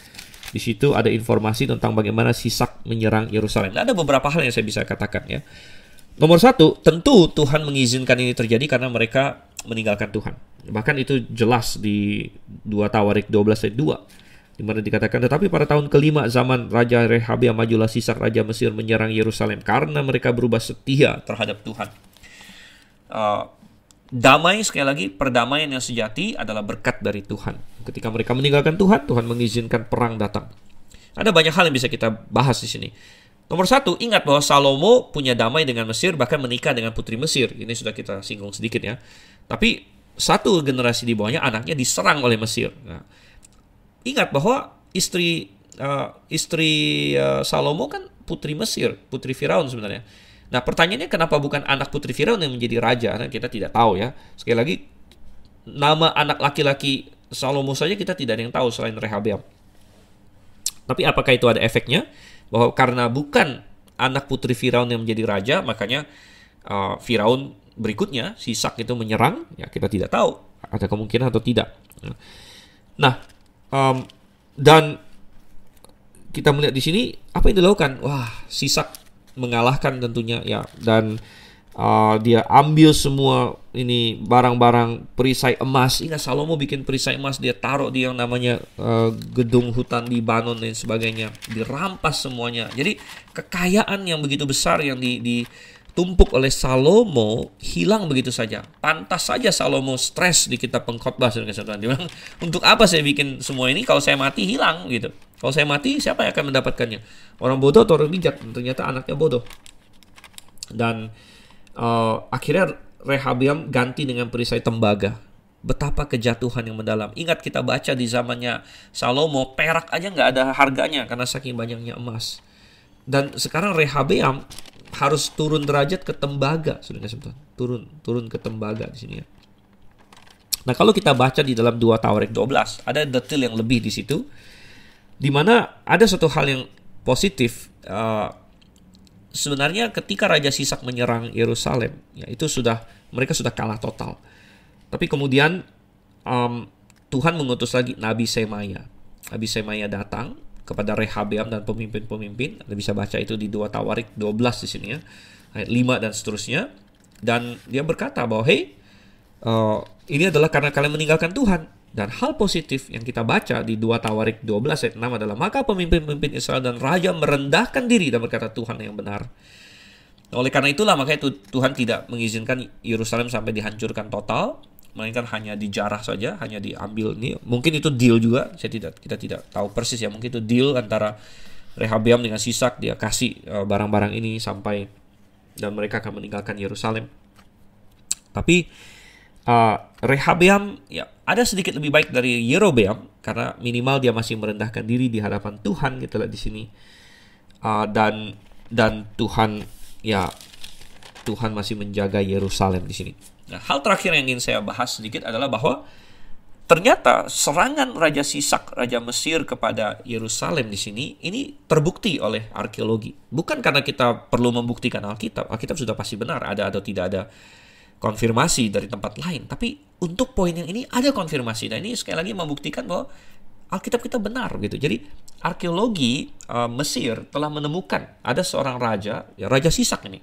Di situ ada informasi tentang bagaimana Sisak menyerang Yerusalem. Nah, ada beberapa hal yang saya bisa katakan ya. Nomor 1, tentu Tuhan mengizinkan ini terjadi karena mereka meninggalkan Tuhan. Bahkan itu jelas di 2 Tawarik 12 ayat 2, di mana dikatakan, tetapi pada tahun ke-5 zaman Raja Rehabeam, majulah Sisak Raja Mesir menyerang Yerusalem karena mereka berubah setia terhadap Tuhan. Damai, sekali lagi, perdamaian yang sejati adalah berkat dari Tuhan. Ketika mereka meninggalkan Tuhan, Tuhan mengizinkan perang datang. Ada banyak hal yang bisa kita bahas di sini. Nomor 1, ingat bahwa Salomo punya damai dengan Mesir, bahkan menikah dengan putri Mesir. Ini sudah kita singgung sedikit ya. Tapi satu generasi di bawahnya, anaknya diserang oleh Mesir. Nah, ingat bahwa istri Salomo kan putri Mesir, putri Firaun sebenarnya. Nah, pertanyaannya kenapa bukan anak putri Firaun yang menjadi raja? Nah, kita tidak tahu ya. Sekali lagi, nama anak laki-laki Salomo saja kita tidak ada yang tahu selain Rehabeam. Tapi apakah itu ada efeknya? Bahwa karena bukan anak putri Firaun yang menjadi raja, makanya Firaun berikutnya, Sisak itu menyerang, ya kita tidak tahu ada kemungkinan atau tidak. Nah, dan kita melihat di sini apa yang dilakukan. Wah, Sisak mengalahkan tentunya ya, dan dia ambil semua ini barang-barang perisai emas. Ingat Salomo bikin perisai emas, dia taruh di yang namanya gedung hutan Libanon dan sebagainya, dirampas semuanya. Jadi kekayaan yang begitu besar yang ditumpuk oleh Salomo hilang begitu saja. Pantas saja Salomo stres di kitab Pengkhotbah. Dia bilang, untuk apa saya bikin semua ini kalau saya mati hilang gitu. Kalau saya mati siapa yang akan mendapatkannya? Orang bodoh atau orang bijak? Ternyata anaknya bodoh. Dan akhirnya Rehabeam ganti dengan perisai tembaga. betapa kejatuhan yang mendalam. Ingat kita baca di zamannya Salomo, perak aja nggak ada harganya karena saking banyaknya emas. Dan sekarang Rehabeam harus turun derajat ke tembaga, saudara-saudara. Turun ke tembaga di sini ya. Nah, kalau kita baca di dalam 2 Tawarik 12, ada detail yang lebih di situ, di mana ada satu hal yang positif. Sebenarnya ketika Raja Sisak menyerang Yerusalem, ya itu mereka sudah kalah total. Tapi kemudian Tuhan mengutus lagi Nabi Semaya. Nabi Semaya datang kepada Rehabeam dan pemimpin-pemimpin. Anda bisa baca itu di 2 Tawarik 12 di sini ya, ayat 5 dan seterusnya. Dan dia berkata bahwa ini adalah karena kalian meninggalkan Tuhan. Dan hal positif yang kita baca di 2 Tawarik 12 ayat 6 adalah, maka pemimpin-pemimpin Israel dan raja merendahkan diri dan berkata, Tuhan yang benar. Oleh karena itulah makanya Tuhan tidak mengizinkan Yerusalem sampai dihancurkan total, melainkan hanya dijarah saja, hanya diambil. Ini mungkin itu deal juga, kita tidak tahu persis ya, mungkin itu deal antara Rehabeam dengan Sisak, dia kasih barang-barang ini sampai dan mereka akan meninggalkan Yerusalem. Tapi Rehabeam ya ada sedikit lebih baik dari Yerobeam karena minimal dia masih merendahkan diri di hadapan Tuhan, kita lihat di sini. Dan Tuhan masih menjaga Yerusalem di sini. Nah, hal terakhir yang ingin saya bahas sedikit adalah bahwa ternyata serangan Raja Sisak, Raja Mesir kepada Yerusalem di sini ini terbukti oleh arkeologi. Bukan karena kita perlu membuktikan Alkitab. Alkitab sudah pasti benar, ada atau tidak ada konfirmasi dari tempat lain. Tapi untuk poin yang ini ada konfirmasi. Dan ini sekali lagi membuktikan bahwa Alkitab kita benar gitu. Jadi arkeologi Mesir telah menemukan ada seorang raja, ya Raja Sisak ini.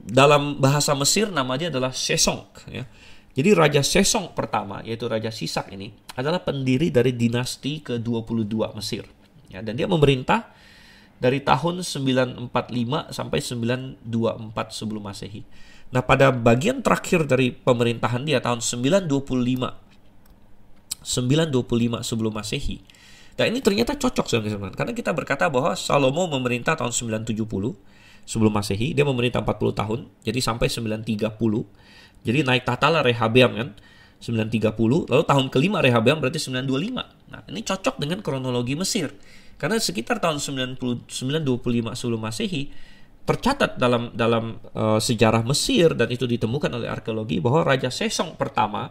Dalam bahasa Mesir namanya adalah Sesong ya. Jadi Raja Sesong pertama, yaitu Raja Sisak ini, adalah pendiri dari dinasti ke-22 Mesir. Ya, dan dia memerintah dari tahun 945 sampai 924 sebelum Masehi. Nah, pada bagian terakhir dari pemerintahan dia, tahun 925 sebelum Masehi. Dan ini ternyata cocok, saudara-saudara. Karena kita berkata bahwa Salomo memerintah tahun 970 sebelum Masehi. Dia memerintah 40 tahun, jadi sampai 930. Jadi naik tahtalah Rehabeam kan, 930. Lalu tahun kelima Rehabeam berarti 925. Nah, ini cocok dengan kronologi Mesir. Karena sekitar tahun 925 sebelum Masehi tercatat dalam sejarah Mesir, dan itu ditemukan oleh arkeologi, bahwa Raja Sesong pertama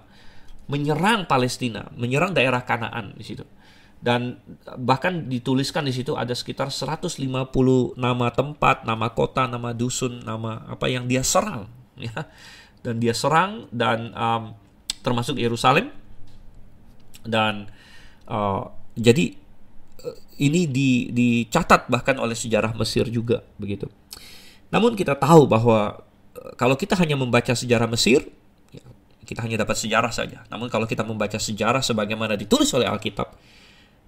menyerang Palestina, menyerang daerah Kanaan di situ. Dan bahkan dituliskan di situ ada sekitar 150 nama tempat, nama kota, nama dusun, nama apa yang dia serang ya. Dan dia serang dan termasuk Yerusalem. Dan jadi ini dicatat bahkan oleh sejarah Mesir juga begitu. Namun kita tahu bahwa kalau kita hanya membaca sejarah Mesir, ya, kita hanya dapat sejarah saja. Namun kalau kita membaca sejarah sebagaimana ditulis oleh Alkitab,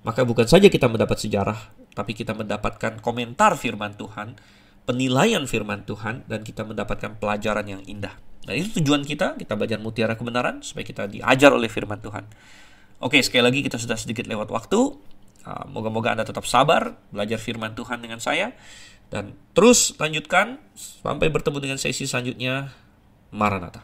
maka bukan saja kita mendapat sejarah, tapi kita mendapatkan komentar firman Tuhan, penilaian firman Tuhan, dan kita mendapatkan pelajaran yang indah. Nah, itu tujuan kita belajar mutiara kebenaran, supaya kita diajar oleh firman Tuhan. Oke, sekali lagi kita sudah sedikit lewat waktu. Moga-moga Anda tetap sabar, belajar firman Tuhan dengan saya, dan terus lanjutkan sampai bertemu dengan sesi selanjutnya. Maranatha.